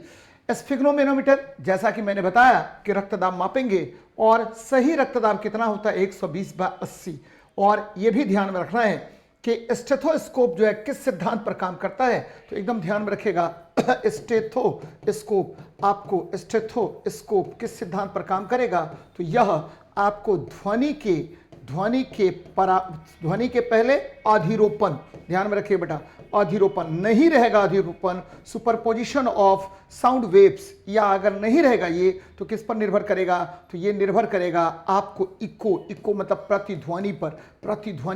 स्फिग्नोमेनोमीटर, जैसा कि मैंने बताया कि रक्तदाब मापेंगे और सही रक्तदाब कितना होता है 120/80। और यह भी ध्यान में रखना है कि स्टेथोस्कोप जो है किस सिद्धांत पर काम करता है, तो एकदम ध्यान में रखिएगा स्टेथोस्कोप, आपको स्टेथोस्कोप किस सिद्धांत पर काम करेगा, तो यह आपको ध्वनि के पहले अधिरोपण, ध्यान में रखिए बेटा, अधिरोपण नहीं रहेगा, अधिरोपण सुपरपोजिशन ऑफ साउंड वेव्स, या अगर नहीं रहेगा ये तो किस पर निर्भर करेगा, तो ये निर्भर करेगा आपको इको मतलब प्रतिध्वनि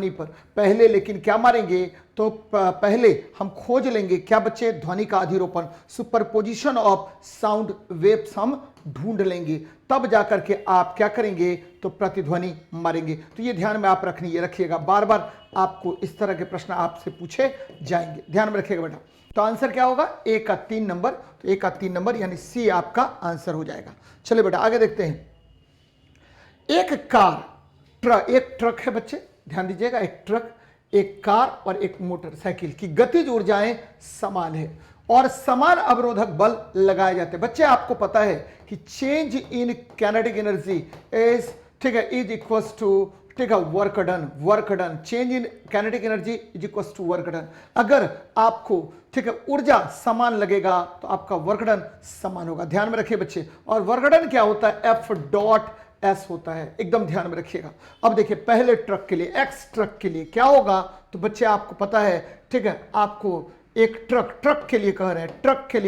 पर पहले। लेकिन क्या मारेंगे, तो पहले हम खोज लेंगे क्या बच्चे, ध्वनि का अधिरोपण, सुपरपोजिशन ऑफ साउंड वेव्स हम ढूंढ लेंगे, तब जाकर के आप क्या करेंगे, तो प्रतिध्वनि मारेंगे। तो ये ध्यान में आप रखिएगा, बार बार आपको इस तरह के प्रश्न आपसे पूछे जाएंगे, ध्यान में रखिएगा बेटा। तो आंसर क्या होगा, ए का 3 नंबर, तो ए का 3 नंबर यानी सी आपका आंसर हो जाएगा। चलिए बेटा आगे देखते हैं। एक ट्रक है बच्चे, ध्यान दीजिएगा, एक ट्रक, एक कार और एक मोटरसाइकिल की गतिज ऊर्जाएं समान है और समान अवरोधक बल लगाए जाते हैं। बच्चे आपको पता है कि change in kinetic energy is, ठीक है, इज इक्वल्स टू, ठीक है, work done, change in kinetic energy is equals to work done. अगर आपको, ठीक है, ऊर्जा समान लगेगा तो आपका वर्क डन समान होगा, ध्यान में रखिए बच्चे। और वर्क डन क्या होता है, F.S होता है, एकदम ध्यान में रखिएगा। अब देखिए पहले ट्रक के लिए, एक्स ट्रक के लिए क्या होगा, तो बच्चे आपको पता है, ठीक है, आपको एक ट्रक के लिए कह रहे हैं, ट्रक के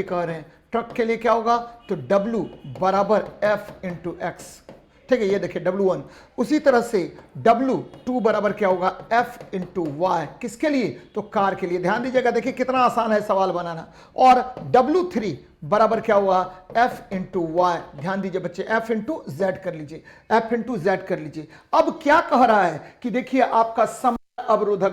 लिए क्या होगा, तो W बराबर F इंटू एक्स, ठीक है, ये देखिए W1। उसी तरह से W2 बराबर क्या होगा, F इंटू वाई, किसके लिए, तो कार के लिए। ध्यान दीजिएगा, देखिए कितना आसान है सवाल बनाना। और W3 बराबर क्या हुआ, F इंटू वाई, ध्यान दीजिए बच्चे, F इंटू जेड कर लीजिए, अब क्या कह रहा है कि देखिए आपका समान अवरोधक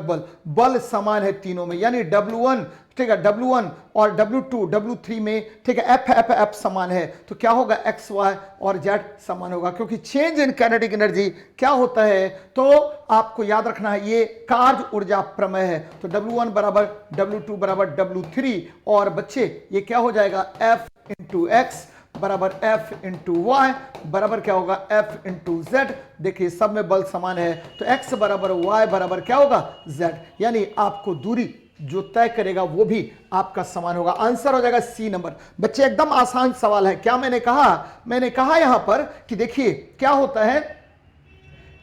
बल समान है तीनों में, यानी W1, ठीक है, W1 और W2 W3 में, ठीक है, F समान है, तो क्या होगा, X Y और Z समान होगा, क्योंकि चेंज इन काइनेटिक एनर्जी क्या होता है, तो आपको याद रखना है ये कार्य ऊर्जा प्रमेय है। तो W1 बराबर W2 बराबर W3 और बच्चे ये क्या हो जाएगा, F इंटू एक्स बराबर F इंटू वाई बराबर क्या होगा, F इंटू जेड। देखिए सब में बल समान है, तो X बराबर Y बराबर क्या होगा, Z, यानी आपको दूरी जो तय करेगा वो भी आपका समान होगा। आंसर हो जाएगा सी नंबर। बच्चे एकदम आसान सवाल है। क्या मैंने कहा यहां पर कि देखिए क्या होता है,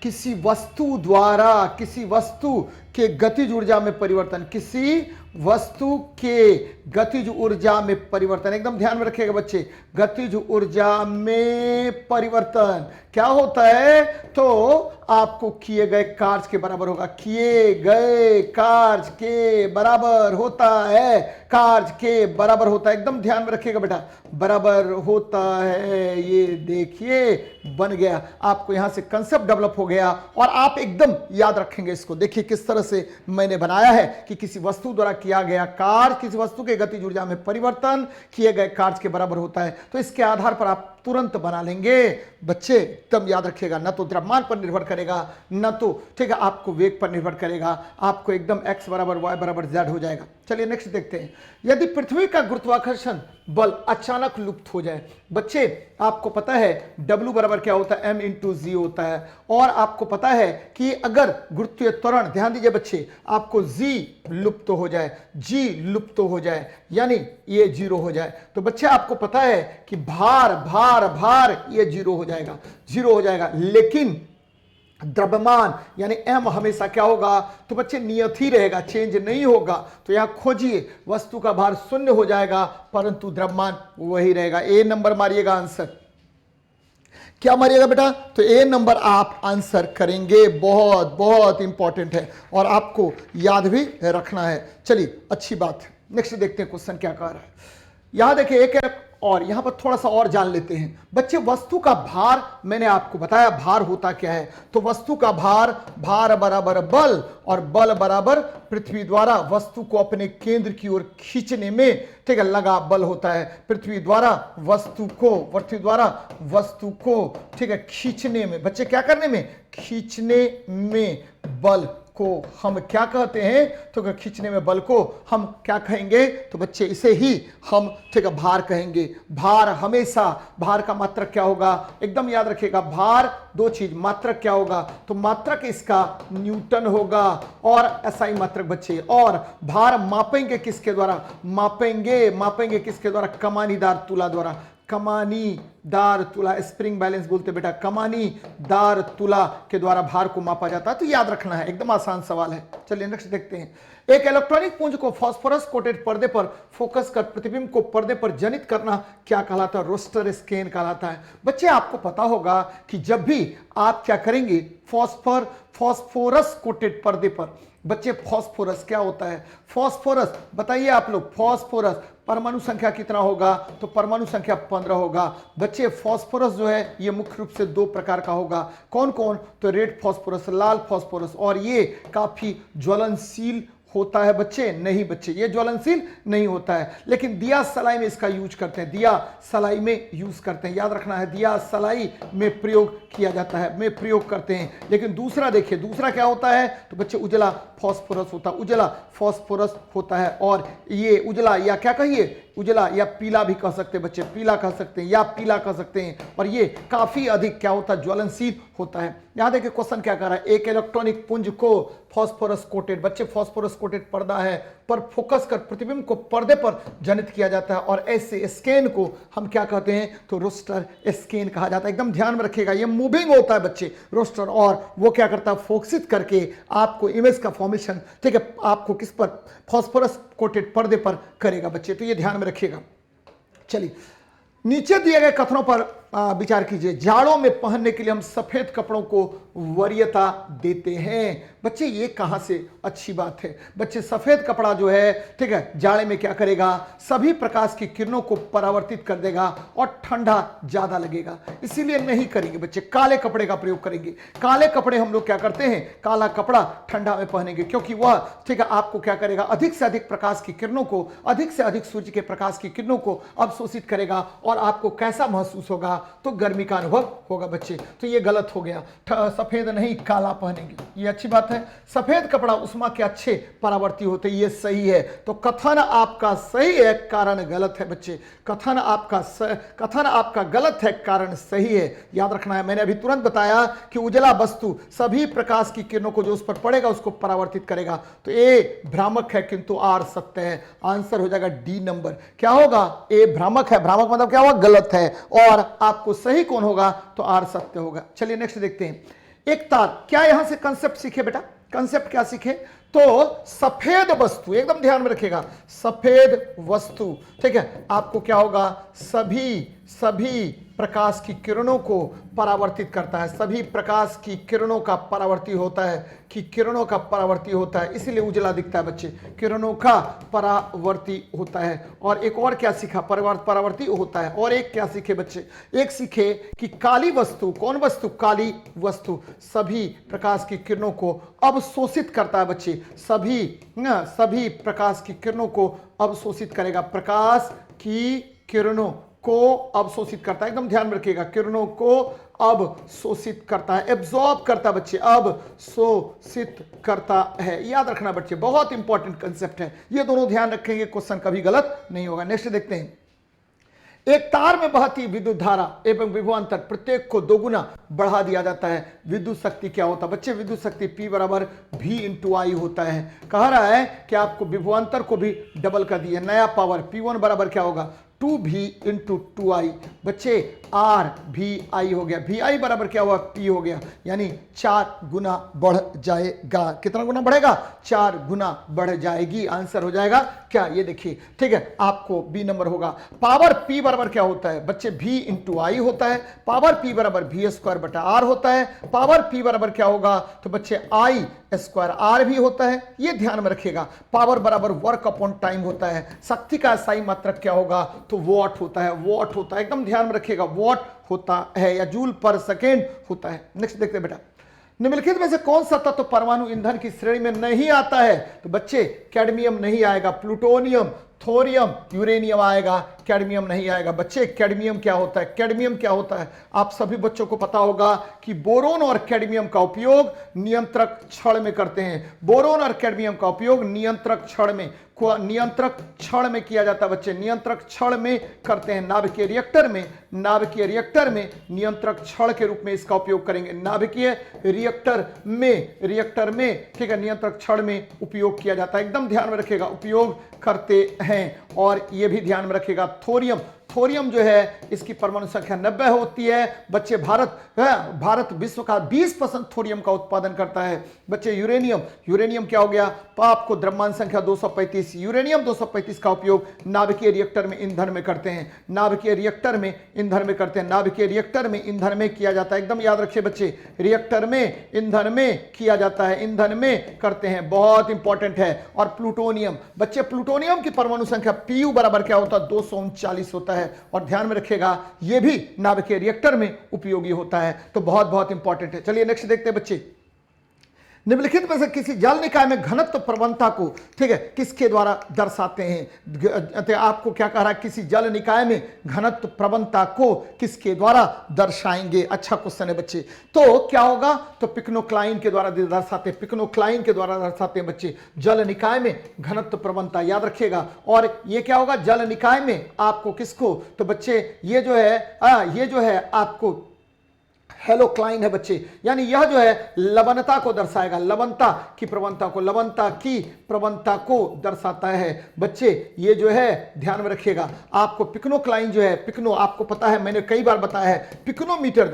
किसी वस्तु द्वारा किसी वस्तु के गतिज ऊर्जा में परिवर्तन, किसी वस्तु के गतिज ऊर्जा में परिवर्तन, एकदम ध्यान में रखिएगा बच्चे, गतिज ऊर्जा में परिवर्तन क्या होता है, तो आपको किए गए कार्य के बराबर होगा, किए गए कार्य के बराबर होता है, कार्य के बराबर होता है, एकदम ध्यान में रखिएगा बेटा, बराबर होता है। ये देखिए बन गया, आपको यहां से कंसेप्ट डेवलप हो गया और आप एकदम याद रखेंगे इसको। देखिए किस तरह से मैंने बनाया है कि किसी वस्तु द्वारा किया गया कार्य, किसी वस्तु के गतिज ऊर्जा में परिवर्तन किए गए कार्य के बराबर होता है। तो इसके आधार पर आप तुरंत बना लेंगे बच्चे, एकदम याद रखिएगा, न तो द्रव्यमान पर निर्भर करेगा, न तो, ठीक है, आपको वेग पर निर्भर करेगा, आपको एकदम x बराबर y बराबर z हो जाएगा। चलिए नेक्स्ट देखते हैं। यदि पृथ्वी का गुरुत्वाकर्षण बल अचानक लुप्त हो जाए, बच्चे आपको पता है W बराबर क्या होता है, m इंटू जी होता है, और आपको पता है कि अगर गुरुत्वीय त्वरण, ध्यान दीजिए बच्चे, आपको g लुप्त हो जाए, g लुप्त हो जाए, यानी ये जीरो हो जाए, तो बच्चे आपको पता है कि भार ये जीरो हो जाएगा, लेकिन द्रव्यमान यानी m हमेशा क्या होगा, तो बच्चे नियत ही रहेगा, चेंज नहीं होगा। तो यहां खोजिए, वस्तु का भार शून्य हो जाएगा परंतु द्रव्यमान वही रहेगा। ए नंबर मारिएगा आंसर। क्या मारिएगा बेटा? तो ए नंबर आप आंसर करेंगे। बहुत बहुत इंपॉर्टेंट है और आपको याद भी रखना है। चलिए अच्छी बात है, नेक्स्ट देखते हैं क्वेश्चन क्या कह रहा है। यहां देखिए एक है और यहां पर थोड़ा सा और जान लेते हैं बच्चे। वस्तु का भार मैंने आपको बताया, भार होता क्या है। तो वस्तु का भार, भार बराबर बल और बल बराबर पृथ्वी द्वारा वस्तु को अपने केंद्र की ओर खींचने में, ठीक है, लगा बल होता है। पृथ्वी द्वारा वस्तु को ठीक है खींचने में, बच्चे क्या करने में? खींचने में बल को हम क्या कहते हैं? तो खींचने में बल को हम क्या कहेंगे? तो बच्चे इसे ही हम ठीक है भार कहेंगे। भार हमेशा, भार का मात्रक क्या होगा? एकदम याद रखिएगा, भार दो चीज, मात्रक क्या होगा? तो मात्रक इसका न्यूटन होगा और एसआई मात्रक बच्चे। और भार मापेंगे किसके द्वारा? मापेंगे किसके द्वारा? कमानीदार तुला द्वारा। कमानीदार तुला, स्प्रिंग बैलेंस बोलते बेटा, कमानीदार तुला के द्वारा भार को मापा जाता है। तो याद रखना है, एकदम आसान सवाल है। चलिए नेक्स्ट देखते हैं। एक इलेक्ट्रॉनिक पुंज को फास्फोरस कोटेड पर्दे पर फोकस कर प्रतिबिंब को पर्दे पर जनित करना क्या कहलाता है? रोस्टर स्कैन कहलाता है। बच्चे आपको पता होगा कि जब भी आप क्या करेंगे फास्फोरस कोटेड पर्दे पर, बच्चे फास्फोरस क्या होता है? फास्फोरस बताइए आप लोग, फास्फोरस परमाणु संख्या कितना होगा? तो परमाणु संख्या 15 होगा। बच्चे फास्फोरस जो है ये मुख्य रूप से दो प्रकार का होगा। कौन कौन? तो रेड फास्फोरस, लाल फास्फोरस, और ये काफी ज्वलनशील होता है बच्चे। नहीं बच्चे, ये ज्वलनशील नहीं होता है, लेकिन दिया सलाई में इसका यूज करते हैं, दिया सलाई में यूज करते हैं। याद रखना है, दिया सलाई में प्रयोग किया जाता है, में प्रयोग करते हैं। लेकिन दूसरा देखिए, दूसरा क्या होता है? तो बच्चे उजला फास्फोरस होता है, उजला फास्फोरस होता है। और ये उजला या क्या कहिए, उजला या पीला भी कह सकते हैं बच्चे, पीला कह सकते हैं या पीला कह सकते हैं। और ये काफी अधिक क्या होता है? ज्वलनशील होता है। यहां देखिए क्वेश्चन क्या कर रहा है। एक इलेक्ट्रॉनिक पुंज को फास्फोरस कोटेड, बच्चे फास्फोरस कोटेड पर्दा है, पर फोकस कर प्रतिबिंब को पर्दे पर जनित किया जाता है और ऐसे स्कैन को हम क्या कहते हैं? तो रोस्टर स्कैन कहा जाता है। एकदम ध्यान में रखिएगा, ये मूविंग होता है बच्चे रोस्टर, और वो क्या करता है? फोकसित करके आपको इमेज का फॉर्मेशन, ठीक है, आपको किस पर? फास्फोरस कोटेड पर्दे पर करेगा बच्चे। तो ये ध्यान में रखिएगा। चलिए नीचे दिए गए कथनों पर विचार कीजिए। जाड़ों में पहनने के लिए हम सफेद कपड़ों को वरीयता देते हैं। बच्चे ये कहां से अच्छी बात है? बच्चे सफेद कपड़ा जो है, ठीक है, जाड़े में क्या करेगा? सभी प्रकाश की किरणों को परावर्तित कर देगा और ठंडा ज्यादा लगेगा, इसीलिए नहीं करेंगे बच्चे। काले कपड़े का प्रयोग करेंगे। काले कपड़े हम लोग क्या करते हैं? काला कपड़ा ठंडा में पहनेंगे, क्योंकि वह, ठीक है, आपको क्या करेगा? अधिक से अधिक प्रकाश की किरणों को, अधिक से अधिक सूर्य के प्रकाश की किरणों को अवशोषित करेगा और आपको कैसा महसूस होगा? तो गर्मी का अनुभव होगा बच्चे। तो ये गलत हो गया, सफेद नहीं काला पहनेंगे, ये अच्छी बात है। सफेद कपड़ा उष्मा के अच्छे परावर्ती होते, ये सही है। तो कथन आपका सही है, कारण गलत है बच्चे। कथन आपका गलत है, कारण सही है। याद रखना है, मैंने अभी तुरंत बताया कि उजला वस्तु सभी प्रकाश की किरणों को जो उस पर पड़ेगा उसको परावर्तित करेगा। तो ए भ्रामक है किंतु आर सत्य है। आंसर हो जाएगा डी नंबर। क्या होगा? ए भ्रामक है, भ्रामक मतलब क्या होगा? गलत है। और आपको सही कौन होगा? तो आर सत्य होगा। चलिए नेक्स्ट देखते हैं। एक तार, क्या यहां से कंसेप्ट सीखे बेटा? कंसेप्ट क्या सीखे? तो सफेद वस्तु, एकदम ध्यान में रखिएगा, सफेद वस्तु, ठीक है, आपको क्या होगा? सभी प्रकाश की किरणों को परावर्तित करता है। सभी प्रकाश की किरणों का परावर्ती होता है, कि किरणों का परावर्ती होता है, इसीलिए उजला दिखता है बच्चे। किरणों का परावर्ती होता है। और एक और क्या सीखा? परावर्ती होता है। और एक क्या सीखे बच्चे? एक सीखे कि काली वस्तु, कौन वस्तु? काली वस्तु सभी प्रकाश की किरणों को अवशोषित करता है बच्चे। सभी प्रकाश की किरणों को अवशोषित करेगा। प्रकाश की किरणों को अवशोषित करता है, एकदम ध्यान में रखिएगा, किरणों को अवशोषित करता है, एब्जॉर्ब करता है बच्चे, अवशोषित करता है। याद रखना बच्चे, बहुत इंपॉर्टेंट कंसेप्ट है, ये दोनों ध्यान रखेंगे, क्वेश्चन कभी गलत नहीं होगा। नेक्स्ट देखते हैं। एक तार में बहती विद्युत धारा एवं विभवांतर प्रत्येक को दोगुना बढ़ा दिया जाता है। विद्युत शक्ति क्या होता है बच्चे? विद्युत शक्ति P बराबर V इंटू आई होता है। कह रहा है कि आपको विभवांतर को भी डबल कर दिया, नया पावर P1 बराबर क्या होगा? 2v into 2i। बच्चे आर भी आई हो गया, भी आई बराबर क्या हुआ, पी हो गया, यानी 4 गुना बढ़ जाएगा। कितना गुना बढ़ेगा, 4 गुना बढ़ जाएगी। आंसर हो जाएगा क्या, ये देखिए, ठीक है, आपको बी नंबर होगा। पावर पी बराबर क्या होता है बच्चे, भी इंटू आई होता है। पावर पी बराबर भी स्क्वायर बटा आर होता है। पावर पी बराबर क्या होगा, तो बच्चे आई स्क्वायर आर भी होता है, ये ध्यान में रखिएगा। पावर बराबर वर्क अपॉन टाइम होता है। शक्ति का सही मात्रक क्या होगा, तो वॉट होता है, वॉट होता है, एकदम ध्यान में रखिएगा, वॉट होता है या जूल पर सेकेंड होता है। नेक्स्ट देखते हैं बेटा, निम्नलिखित में से कौन सा तत्व परमाणु ईंधन की श्रेणी में नहीं आता है, तो बच्चे कैडमियम नहीं आएगा, प्लूटोनियम, थोरियम, यूरेनियम आएगा, कैडमियम नहीं आएगा। बच्चे कैडमियम क्या होता है, कैडमियम क्या होता है, आप सभी बच्चों को पता होगा कि बोरोन और कैडमियम का उपयोग नियंत्रक छड़ में करते हैं। बोरोन और कैडमियम का उपयोग नियंत्रक छड़ में किया जाता है बच्चे, नियंत्रक छड़ में करते हैं। नाभिकीय रिएक्टर में नियंत्रक छड़ के रूप में इसका उपयोग करेंगे। नाभिकीय रिएक्टर में ठीक है, नियंत्रक छड़ में उपयोग किया जाता है, एकदम ध्यान में रखिएगा, उपयोग करते हैं। और यह भी ध्यान में रखिएगा, थोरियम जो है इसकी परमाणु संख्या 90 होती है। बच्चे भारत विश्व का 20% थोरियम का उत्पादन करता है। बच्चे यूरेनियम क्या हो गया, आपको द्रव्यमान संख्या 235, यूरेनियम 235 का उपयोग नाभिकीय रिएक्टर में ईंधन में करते हैं। नाभिकीय रिएक्टर में ईंधन में किया जाता है, एकदम याद रखिए बच्चे, रिएक्टर में ईंधन में किया जाता है, ईंधन में करते हैं, बहुत इंपॉर्टेंट है। और प्लूटोनियम, बच्चे प्लूटोनियम की परमाणु संख्या Pu बराबर क्या होता है, 239 होता है। और ध्यान में रखिएगा यह भी नाभिकीय रिएक्टर में उपयोगी होता है, तो बहुत बहुत इंपॉर्टेंट है। चलिए नेक्स्ट देखते हैं बच्चे, निम्नलिखित में से किसी जल निकाय में घनत्व प्रवणता को, ठीक है, किसके द्वारा दर्शाते हैं। तो आपको क्या कह रहा है, किसी जल निकाय में घनत्व प्रवणता को किसके द्वारा दर्शाएंगे। अच्छा क्वेश्चन है बच्चे, तो क्या होगा, तो पिक्नोक्लाइन के द्वारा दर्शाते हैं बच्चे, जल निकाय में घनत्व प्रवणता, याद रखिएगा। और ये क्या होगा, जल निकाय में आपको किसको, तो बच्चे ये जो है आपको हेलोक्लाइन है बच्चे, यानी यह जो है लवणता को दर्शाएगा, लवणता की प्रवणता को दर्शाता है बच्चे। ये जो है ध्यान में रखिएगा, आपको पिक्नोक्लाइन जो है, आपको पता है, मैंने कई बार बताया है, पिक्नोमीटर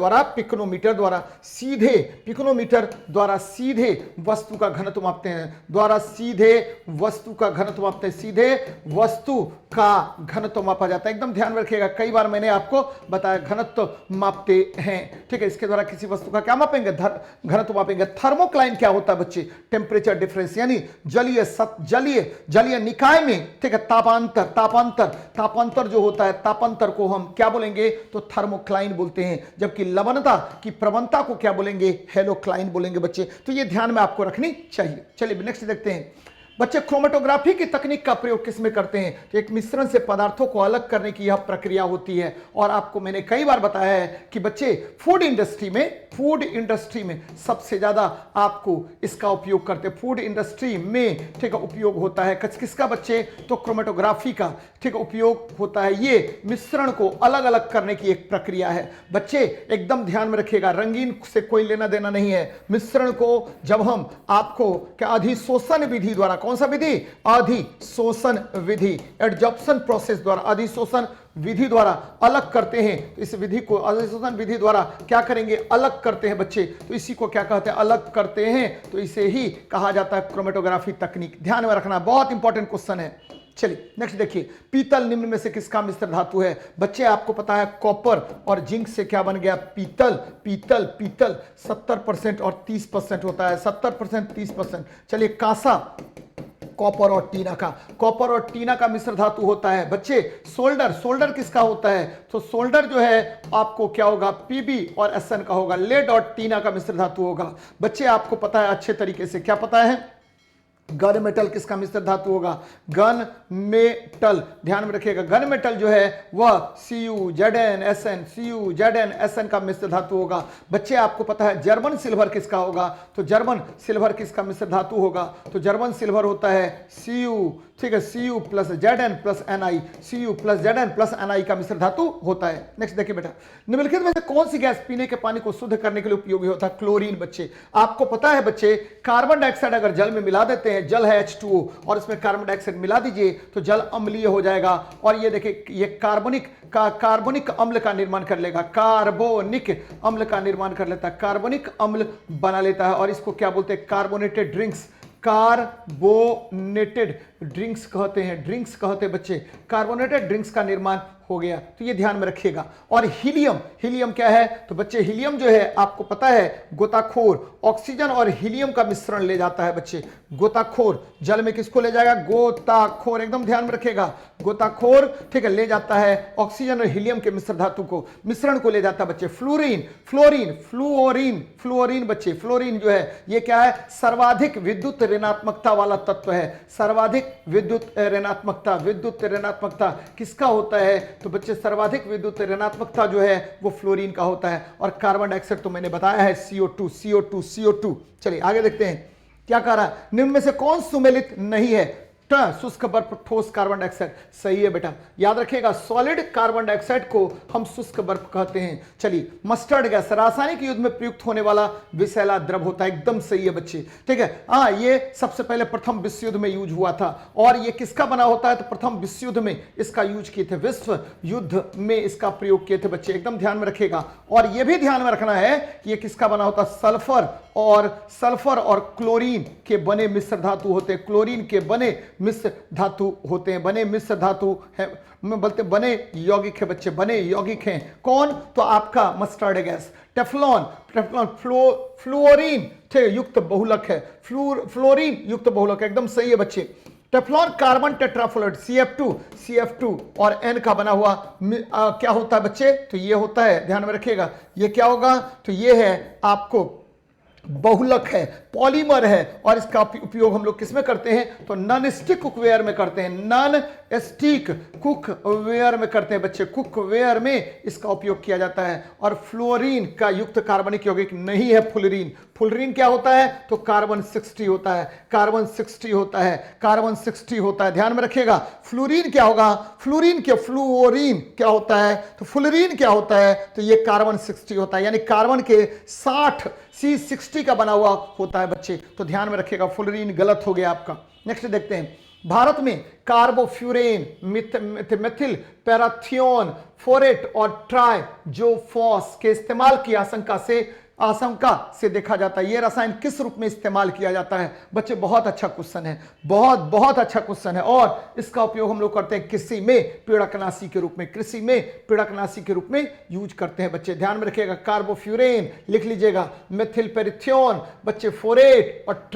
द्वारा सीधे वस्तु का घनत्व मापते हैं, सीधे वस्तु का घनत्व मापा जाता है, एकदम ध्यान में रखिएगा, कई बार मैंने आपको बताया घनत्व मापते हैं, ठीक है। इसके द्वारा किसी वस्तु का क्या मापेंगे, घनत्व मापेंगे। थर्मोक्लाइन क्या होता है बच्चे, टेम्परेचर डिफरेंस, यानी जलीय निकाय में, ठीक है, तापांतर जो होता है, तापांतर को हम क्या बोलेंगे, तो थर्मोक्लाइन बोलते हैं। जबकि लवणता की प्रवणता को क्या बोलेंगे, हेलोक्लाइन बोलेंगे बच्चे। तो ये ध्यान में आपको रखनी चाहिए। चलिए नेक्स्ट देखते हैं बच्चे, क्रोमेटोग्राफी की तकनीक का प्रयोग किसमें करते हैं, तो एक मिश्रण से पदार्थों को अलग करने की यह प्रक्रिया होती है। और आपको मैंने कई बार बताया है कि बच्चे फूड इंडस्ट्री में सबसे ज्यादा आपको इसका उपयोग करते हैं, फूड इंडस्ट्री में, ठीक है, उपयोग होता है किसका बच्चे, तो क्रोमेटोग्राफी का, ठीक है, उपयोग होता है। ये मिश्रण को अलग अलग करने की एक प्रक्रिया है बच्चे, एकदम ध्यान में रखिएगा, रंगीन से कोई लेना देना नहीं है। मिश्रण को जब हम आपको क्या अधिशोषण विधि द्वारा, कौन सा विधि, अधिशोषण विधि, एडजॉर्प्शन प्रोसेस द्वारा, अधिशोषण विधि द्वारा अलग करते हैं, तो इस विधि को अधिशोषण विधि द्वारा क्या करेंगे, अलग करते हैं बच्चे। तो इसी को क्या कहते हैं, अलग करते हैं, तो इसे ही कहा जाता है क्रोमेटोग्राफी तकनीक। ध्यान में रखना, बहुत इंपॉर्टेंट क्वेश्चन है। चलिए नेक्स्ट देखिए, पीतल निम्न में से किसका मिश्र धातु है बच्चे, आपको पता है कॉपर और जिंक से क्या बन गया, पीतल 70% और 30% होता है, 70% 30%। चलिए कांसा, कॉपर और टीना का मिश्र धातु होता है बच्चे। सोल्डर किसका होता है, तो सोल्डर जो है आपको क्या होगा, पीबी और एसएन का होगा। लेड और टीना का मिश्र धातु होगा बच्चे, आपको पता है अच्छे तरीके से, क्या पता है, गन मेटल किसका मिश्र धातु होगा, गन मेटल, ध्यान में रखिएगा, गन मेटल जो है वह CuZnSn का मिश्र धातु होगा बच्चे। आपको पता है जर्मन सिल्वर किसका होगा, तो जर्मन सिल्वर किसका मिश्र धातु होगा, तो जर्मन सिल्वर होता है ठीक है, Cu plus Zn plus Ni, Cu plus Zn plus Ni का मिश्र धातु होता है। नेक्स्ट देखिए बेटा, निम्नलिखित में से कौन सी गैस पीने के पानी को शुद्ध करने के लिए उपयोगी होता है? क्लोरीन। बच्चे आपको पता है बच्चे, कार्बन डाइऑक्साइड अगर जल में मिला देते हैं, जल है H2O और इसमें कार्बन डाइऑक्साइड मिला दीजिए तो जल अम्लीय हो जाएगा और ये देखिए ये कार्बोनिक अम्ल का निर्माण कर लेगा, कार्बोनिक अम्ल का निर्माण कर लेता है, कार्बोनिक अम्ल बना लेता है और इसको क्या बोलते हैं? कार्बोनेटेड ड्रिंक्स, कार्बोनेटेड ड्रिंक्स कहते हैं, ड्रिंक्स कहते हैं बच्चे, कार्बोनेटेड ड्रिंक्स का निर्माण हो गया। तो ये ध्यान में रखिएगा। और हीलियम, हीलियम क्या है? तो बच्चे हीलियम जो है आपको पता है गोताखोर ऑक्सीजन और हीलियम का मिश्रण ले जाता है बच्चे। गोताखोर जल में किसको ले जाएगा? गोताखोर, एकदम ध्यान में रखिएगा। गोताखोर ठीक है ले जाता है ऑक्सीजन और हीलियम के मिश्र धातु को, मिश्रण को ले जाता है बच्चे। फ्लोरीन, फ्लोरीन, फ्लूओरीन, फ्लूओरीन बच्चे, फ्लोरीन जो है ये क्या है? सर्वाधिक विद्युत ऋणात्मकता वाला तत्व है। सर्वाधिक विद्युत ऋणात्मकता, विद्युत ऋणात्मकता किसका होता है? तो बच्चे सर्वाधिक विद्युत ऋणात्मकता जो है वो फ्लोरीन का होता है। और कार्बन डाइऑक्साइड तो मैंने बताया है CO2, CO2, CO2। चलिए आगे देखते हैं क्या कह रहा है। निम्न में से कौन सुमेलित नहीं है? शुष्क बर्फ, ठोस कार्बन डाइऑक्साइड। सही है बेटा, याद रखिएगा सॉलिड कार्बन डाइऑक्साइड को हम शुष्क बर्फ कहते हैं। चलिए, मस्टर्ड गैस रासायनिक युद्ध में प्रयुक्त होने वाला विषैला द्रव होता है। एकदम सही है बच्चे, ठीक है। हाँ, ये सबसे पहले प्रथम विश्व युद्ध में यूज हुआ था। और ये किसका बना होता है? तो प्रथम विश्व युद्ध में इसका यूज किए थे, विश्व युद्ध में इसका प्रयोग किए थे बच्चे, एकदम ध्यान में रखिएगा। और ये भी ध्यान में रखना है कि ये किसका बना होता है? सल्फर और क्लोरीन के बने मिश्र धातु होते हैं, क्लोरीन के बने मिश्र धातु होते हैं, बने मिश्र धातु है, मैं बोलते बने यौगिक है बच्चे, बने यौगिक हैं। कौन? तो आपका मस्टर्ड गैस। टेफ्लॉन, फ्लोरीन युक्त बहुलक है, फ्लोरीन युक्त बहुलक, एकदम सही है बच्चे। टेफ्लॉन कार्बन टेट्राफ्लोराइड CF2 और N का बना हुआ क्या होता है बच्चे? तो ये होता है, ध्यान में रखिएगा, ये क्या होगा? तो ये है आपको बहुलक है, पॉलीमर है। और इसका उपयोग हम लोग किसमें करते हैं? तो नॉन स्टिक कुकवेयर में करते हैं, नॉन स्टिक कुकवेयर में करते हैं बच्चे, कुकवेयर में इसका उपयोग किया जाता है। और फ्लोरीन का युक्त कार्बनिक यौगिक नहीं है फुलरीन। फुलरीन क्या होता है? तो कार्बन 60 होता है, कार्बन 60 होता है, कार्बन 60 होता है, ध्यान में रखिएगा। फ्लोरीन क्या होगा? फ्लोरीन के फ्लूओरीन क्या होता है? तो फुलरीन क्या होता है? तो ये कार्बन 60 होता है, यानी कार्बन के 60 C60 का बना हुआ होता है बच्चे। तो ध्यान में रखिएगा, फुलरीन गलत हो गया आपका। नेक्स्ट देखते हैं, भारत में कार्बोफ्यूरेन, मिथिल पैराथियोन, फोरेट और ट्राइजोफॉस के इस्तेमाल की आशंका से देखा जाता है। यह रसायन किस रूप में इस्तेमाल किया जाता है? बच्चे बहुत अच्छा क्वेश्चन है, बहुत अच्छा क्वेश्चन है। और इसका उपयोग हम लोग करते हैं कृषि में पीड़कनाशी के रूप में, कृषि में पीड़कनाशी के रूप में यूज करते हैं बच्चे, ध्यान में रखिएगा। कार्बोफ्यूरेन लिख लीजिएगा, मेथिल पेरिथियोन बच्चे, फोरेट और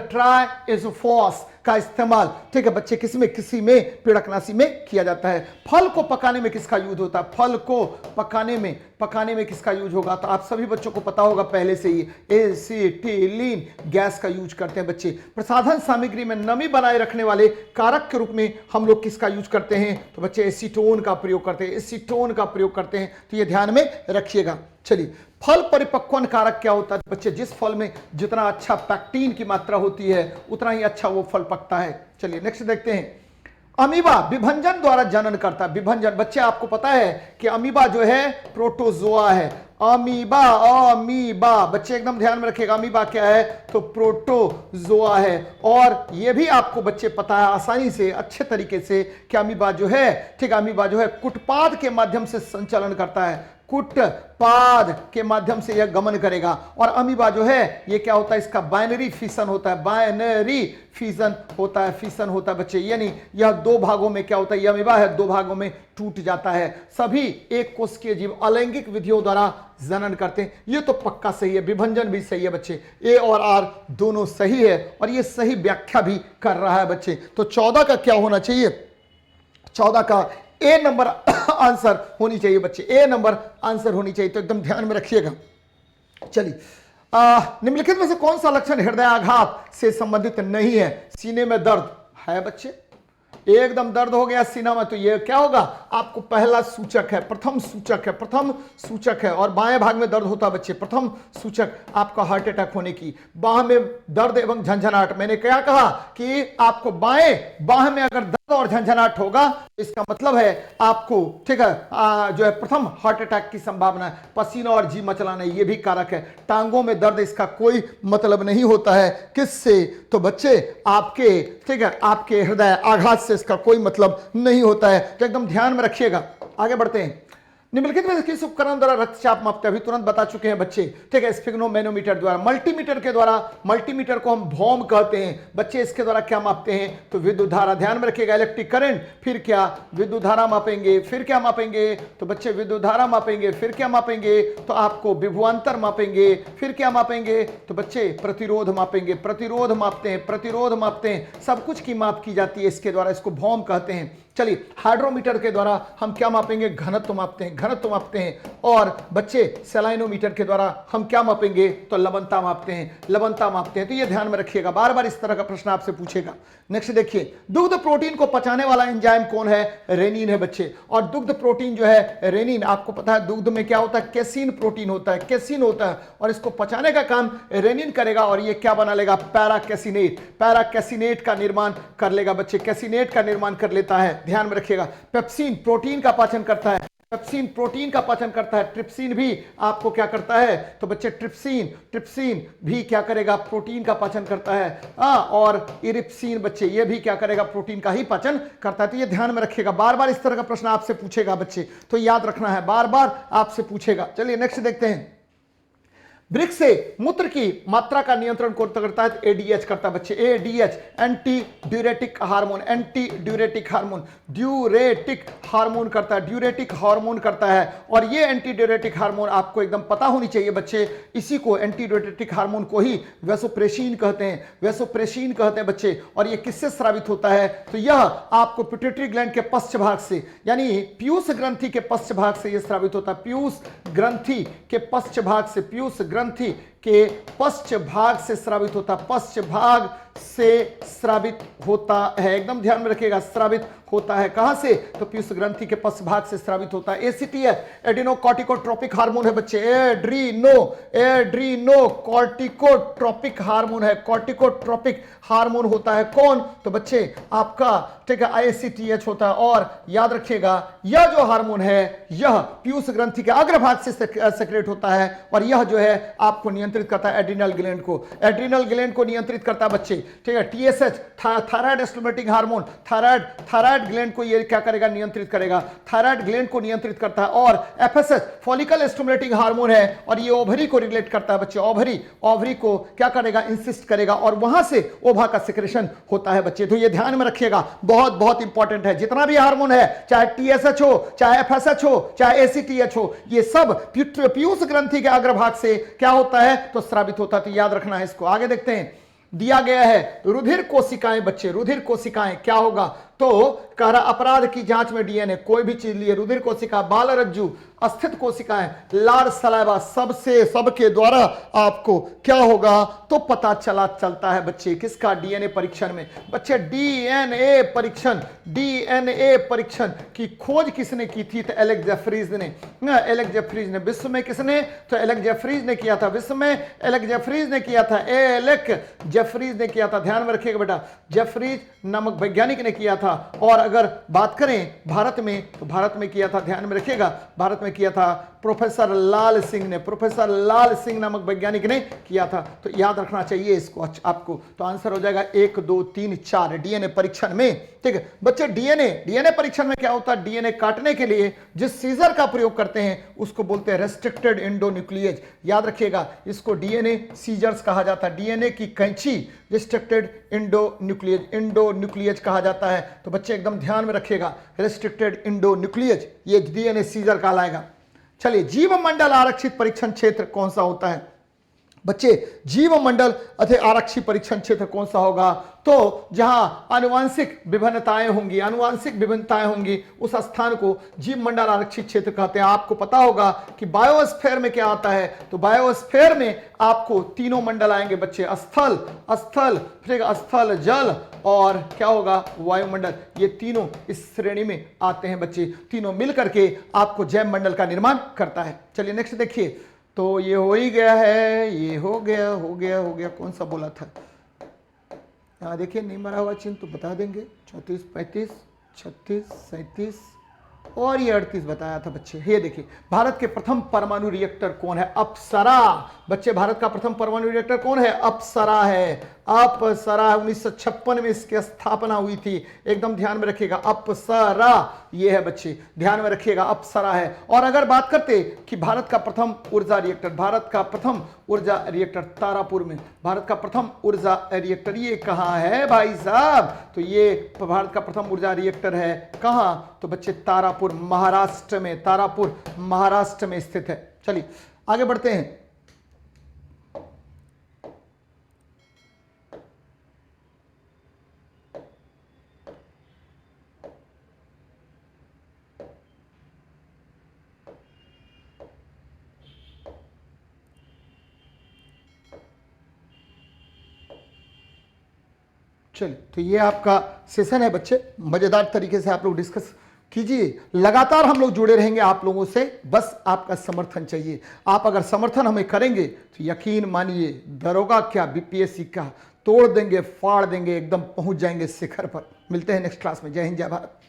ट्राइजोफॉस का इस्तेमाल, ठीक है बच्चे, किसमें? कृषि में पीड़कनाशी में किया जाता है। फल को पकाने में किसका यूज होता है? फल को पकाने में किसका यूज होगा? तो आप सभी बच्चों को पता होगा पहले से ही, एसिटिलीन गैस का यूज करते हैं बच्चे। प्रसाधन सामग्री में नमी बनाए रखने वाले कारक के रूप में हम लोग किसका यूज करते हैं? तो बच्चे एसीटोन का प्रयोग करते हैं, एसीटोन का प्रयोग करते हैं। तो ये ध्यान में रखिएगा। चलिए, फल परिपक्वन कारक क्या होता है बच्चे? जिस फल में जितना अच्छा पैक्टीन की मात्रा होती है उतना ही अच्छा वो फल पकता है। चलिए नेक्स्ट देखते हैं, अमीबा विभंजन द्वारा जनन करता है। विभंजन बच्चे आपको पता है कि अमीबा जो है प्रोटोजोआ है। अमीबा बच्चे एकदम ध्यान में रखिएगा, अमीबा क्या है? तो प्रोटोजोआ है। और ये भी आपको बच्चे पता है आसानी से, अच्छे तरीके से कि अमीबा जो है, ठीक है, अमीबा जो है कुटपाद के माध्यम से संचालन करता है, कुटपाद के माध्यम से यह गमन करेगा। और अमीबा जो है ये क्या होता है? इसका बाइनरी फिशन होता है, बाइनरी फिशन होता है, फिशन होता है बच्चे, यानी यह दो भागों में क्या होता है? यह अमीबा है दो भागों में टूट जाता है। सभी एक कोशिकीय जीव अलैंगिक विधियों द्वारा जनन करते हैं। ये तो पक्का सही है, विभंजन भी सही है बच्चे, ए और आर दोनों सही है और ये सही व्याख्या भी कर रहा है बच्चे। तो 14 का क्या होना चाहिए? 14 का ए नंबर आंसर होनी चाहिए बच्चे, ए नंबर आंसर होनी चाहिए। तो एकदम ध्यान में रखिएगा। चलिए, निम्नलिखित में से कौन सा लक्षण हृदयाघात से संबंधित नहीं है? सीने में दर्द है बच्चे, एकदम दर्द हो गया सीना में, तो ये क्या होगा, आपको पहला सूचक है, प्रथम सूचक है, प्रथम सूचक है। और बाएं भाग में दर्द होता है बच्चे, प्रथम सूचक आपका हार्ट अटैक होने की। बाह में दर्द एवं झंझनाहट, मैंने क्या कहा कि आपको बाएं बाह में अगर दर्द और झंझनाहट होगा तो इसका मतलब है आपको, ठीक है, जो है प्रथम हार्ट अटैक की संभावना है। पसीना और जी मचलाना ये भी कारक है। टांगों में दर्द, इसका कोई मतलब नहीं होता है, किससे, तो बच्चे आपके, ठीक है, आपके हृदय आघात से इसका कोई मतलब नहीं होता है। तो एकदम ध्यान में रखिएगा। आगे बढ़ते हैं। निम्नलिखित में किस उपकरण द्वारा रक्तचाप मापते हैं, अभी तुरंत बता चुके हैं बच्चे, ठीक है, स्फिग्नोमेनोमीटर द्वारा, मल्टीमीटर के द्वारा। मल्टीमीटर को हम भौम कहते हैं बच्चे। इसके द्वारा क्या मापते हैं, तो विद्युत धारा, ध्यान में रखिएगा, इलेक्ट्रिक करंट, फिर क्या, विद्युत धारा मापेंगे, फिर क्या मापेंगे, तो बच्चे विद्युत धारा मापेंगे, फिर क्या मापेंगे, तो आपको विभवांतर मापेंगे, फिर क्या मापेंगे, तो बच्चे प्रतिरोध मापेंगे, प्रतिरोध मापते हैं, प्रतिरोध मापते हैं, सब कुछ की माप की जाती है इसके द्वारा, इसको भौम कहते हैं। चलिए, हाइड्रोमीटर के द्वारा हम क्या मापेंगे, घनत्व मापते हैं, घनत्व मापते हैं। और बच्चे सैलाइनोमीटर के द्वारा हम क्या मापेंगे, तो लवणता मापते हैं, लवणता मापते हैं। तो ये ध्यान में रखिएगा, बार बार इस तरह का प्रश्न आपसे पूछेगा। नेक्स्ट देखिए, दुग्ध प्रोटीन को पचाने वाला एंजाइम कौन है, रेनिन है बच्चे। और दुग्ध प्रोटीन जो है रेनिन, आपको पता है दुग्ध में क्या होता है, कैसीन प्रोटीन होता है, कैसीन होता है, और इसको पचाने का काम रेनिन करेगा। और ये क्या बना लेगा, पैराकैसिनेट, पैराकैसिनेट का निर्माण कर लेगा बच्चे, कैसिनेट का निर्माण कर लेता है, ध्यान में रखिएगा। पेप्सिन प्रोटीन का पाचन करता है, पेप्सिन प्रोटीन का पाचन करता है। ट्रिप्सिन भी आपको क्या करता है, तो बच्चे ट्रिप्सिन भी क्या करेगा, प्रोटीन का पाचन करता है। और इरिप्सिन बच्चे, ये भी क्या करेगा, प्रोटीन का ही पाचन करता है। तो ये ध्यान में रखिएगा, बार बार इस तरह का प्रश्न आपसे पूछेगा बच्चे, तो याद रखना है, बार बार आपसे पूछेगा। चलिए नेक्स्ट देखते हैं। वृक्क से मूत्र की मात्रा का नियंत्रण कौन करता है, एडीएच करता है बच्चे। ADH anti diuretic hormone, anti diuretic hormone, diuretic hormone करता है, ड्यूरेटिक हार्मोन करता है। और ये एंटी ड्यूरेटिक हार्मोन आपको एकदम पता होनी चाहिए बच्चे। इसी को, एंटी ड्यूरेटिक हार्मोन को ही वैसोप्रेसिन कहते हैं, वैसोप्रेसिन कहते हैं बच्चे। और ये किससे स्रावित होता है, तो यह आपको पिट्यूटरी ग्लैंड के पश्च भाग से, यानी पीयूष ग्रंथि के पश्च भाग से यह स्रावित होता है। पीयूष ग्रंथि के पश्च भाग से, पीयूष ग्रंथि के पश्च भाग से स्रावित होता, पश्च भाग से स्रावित होता है। एकदम ध्यान में रखिएगा, स्रावित होता है कहां से, तो पीयूष ग्रंथि के पश्च भाग से स्रावित होता है। एसीटीएच एड्रीनोकॉर्टिकोट्रोपिक हार्मोन है बच्चे, एड्रीनोकॉर्टिकोट्रोपिक हार्मोन है, कॉर्टिकोट्रोपिक हार्मोन होता है कौन, तो बच्चे आपका, ठीक है, एसीटीएच होता है। और याद रखिएगा, यह जो हार्मोन है यह पीयूष ग्रंथि के अग्रभाग से सेक्रेट होता है। और यह जो है आपको नियंत्रित करता है एड्रिनल ग्लैंड को, एड्रिनल ग्लैंड को नियंत्रित करता है बच्चे, ठीक है। TSH thyroid stimulating hormone, thyroid gland को ये क्या करेगा, नियंत्रित करेगा, थायराइड ग्लैंड को नियंत्रित करता है। और एफएसएच फॉलिकल स्टिमुलेटिंग हार्मोन है, और ये ओवरी को रिलेट करता है बच्चे, ओवरी को क्या करेगा, इंसिस्ट करेगा, और वहां से ओवा का सिक्रेशन होता है बच्चे। तो ये ध्यान में रखिएगा, बहुत बहुत इंपॉर्टेंट है। जितना भी हार्मोन है, चाहे टीएसएच हो, चाहे एफएसएच हो, चाहे एसीटीएच हो, ये सब पीयूष ग्रंथि के अग्रभाग से क्या होता है, तो स्रावित होता है। तो याद रखना है इसको। आगे देखते हैं, दिया गया है रुधिर कोशिकाएं बच्चे, रुधिर कोशिकाएं क्या होगा, तो कह रहा अपराध की जांच में डीएनए, कोई भी चीज लिए, रुधिर कोशिका, बाल रज्जु, अस्थित कोशिकाएं, लार सलाइवा, सबसे सबके द्वारा आपको क्या होगा, तो पता चलता है बच्चे, किसका, डीएनए परीक्षण में बच्चे। डीएनए परीक्षण, डीएनए परीक्षण की खोज किसने की थी, तो एलेक्स जेफरीज ने, एलेक्स जेफरीज ने। विश्व में किसने, तो एलेक्स जेफरीज ने किया था, विश्व में एलेक्स जेफरीज ने किया था, एलेक्स जेफरीज ने किया था। ध्यान में रखिएगा बेटा, जेफरीज नामक वैज्ञानिक ने किया था। और अगर बात करें भारत में, तो भारत में किया था, ध्यान में रखिएगा, भारत में किया था प्रोफेसर लाल सिंह ने, प्रोफेसर लाल सिंह नामक वैज्ञानिक ने किया था। तो याद रखना चाहिए इसको आपको। तो आंसर हो जाएगा 1 2 3 4 डीएनए परीक्षण में, ठीक है बच्चे। डीएनए परीक्षण में क्या होता है, डीएनए काटने के लिए जिस सीजर का प्रयोग करते हैं उसको बोलते हैं रेस्ट्रिक्टेड एंडोन्यूक्लिएज। याद रखिएगा, इसको डीएनए सीजर्स कहा जाता है, डीएनए की कैंची रेस्ट्रिक्टेड एंडोन्यूक्लिएज कहा जाता है। तो बच्चे एकदम ध्यान में रखिएगा, रेस्ट्रिक्टेड एंडोन्यूक्लिएज ये डीएनए सीजर कहलाएगा। चलिए, जीव मंडल आरक्षित परीक्षण क्षेत्र कौन सा होता है, बच्चे जीव मंडल अथवा आरक्षी परीक्षण क्षेत्र कौन सा होगा? तो जहां आनुवांशिक विभिन्नताएं होंगी उस स्थान को जीव मंडल आरक्षित क्षेत्र कहते हैं। आपको पता होगा कि बायोस्फीयर में क्या आता है, तो बायोस्फीयर में आपको तीनों मंडल आएंगे बच्चे, स्थल जल और क्या होगा, वायुमंडल। ये तीनों इस श्रेणी में आते हैं बच्चे, तीनों मिलकर के आपको जैव मंडल का निर्माण करता है। चलिए नेक्स्ट देखिए, तो ये हो ही गया है, ये हो गया, कौन सा बोला था? यहाँ देखिए नहीं मरा हुआ चिन्ह तो बता देंगे, 34, 35, 36, 37 और ये 38 बताया था बच्चे। ये देखिए, भारत के प्रथम परमाणु रिएक्टर कौन है? अप्सरा। बच्चे भारत का प्रथम परमाणु रिएक्टर कौन है? अप्सरा है। अप्सरा 1956 में इसकी स्थापना हुई थी। एकदम ध्यान में रखिएगा, अप्सरा ये है बच्चे, ध्यान में रखिएगा, अप्सरा है। और अगर बात करते कि भारत का प्रथम ऊर्जा रिएक्टर तारापुर में, भारत का प्रथम ऊर्जा रिएक्टर ये कहाँ है भाई साहब? तो ये भारत का प्रथम ऊर्जा रिएक्टर है कहाँ? तो बच्चे तारापुर महाराष्ट्र में स्थित है। चलिए आगे बढ़ते हैं। चलिए, तो ये आपका सेशन है बच्चे, मजेदार तरीके से आप लोग डिस्कस कीजिए। लगातार हम लोग जुड़े रहेंगे आप लोगों से, बस आपका समर्थन चाहिए। आप अगर समर्थन हमें करेंगे तो यकीन मानिए, दरोगा क्या बीपीएससी का तोड़ देंगे, फाड़ देंगे, एकदम पहुंच जाएंगे शिखर पर। मिलते हैं नेक्स्ट क्लास में। जय हिंद, जय भारत।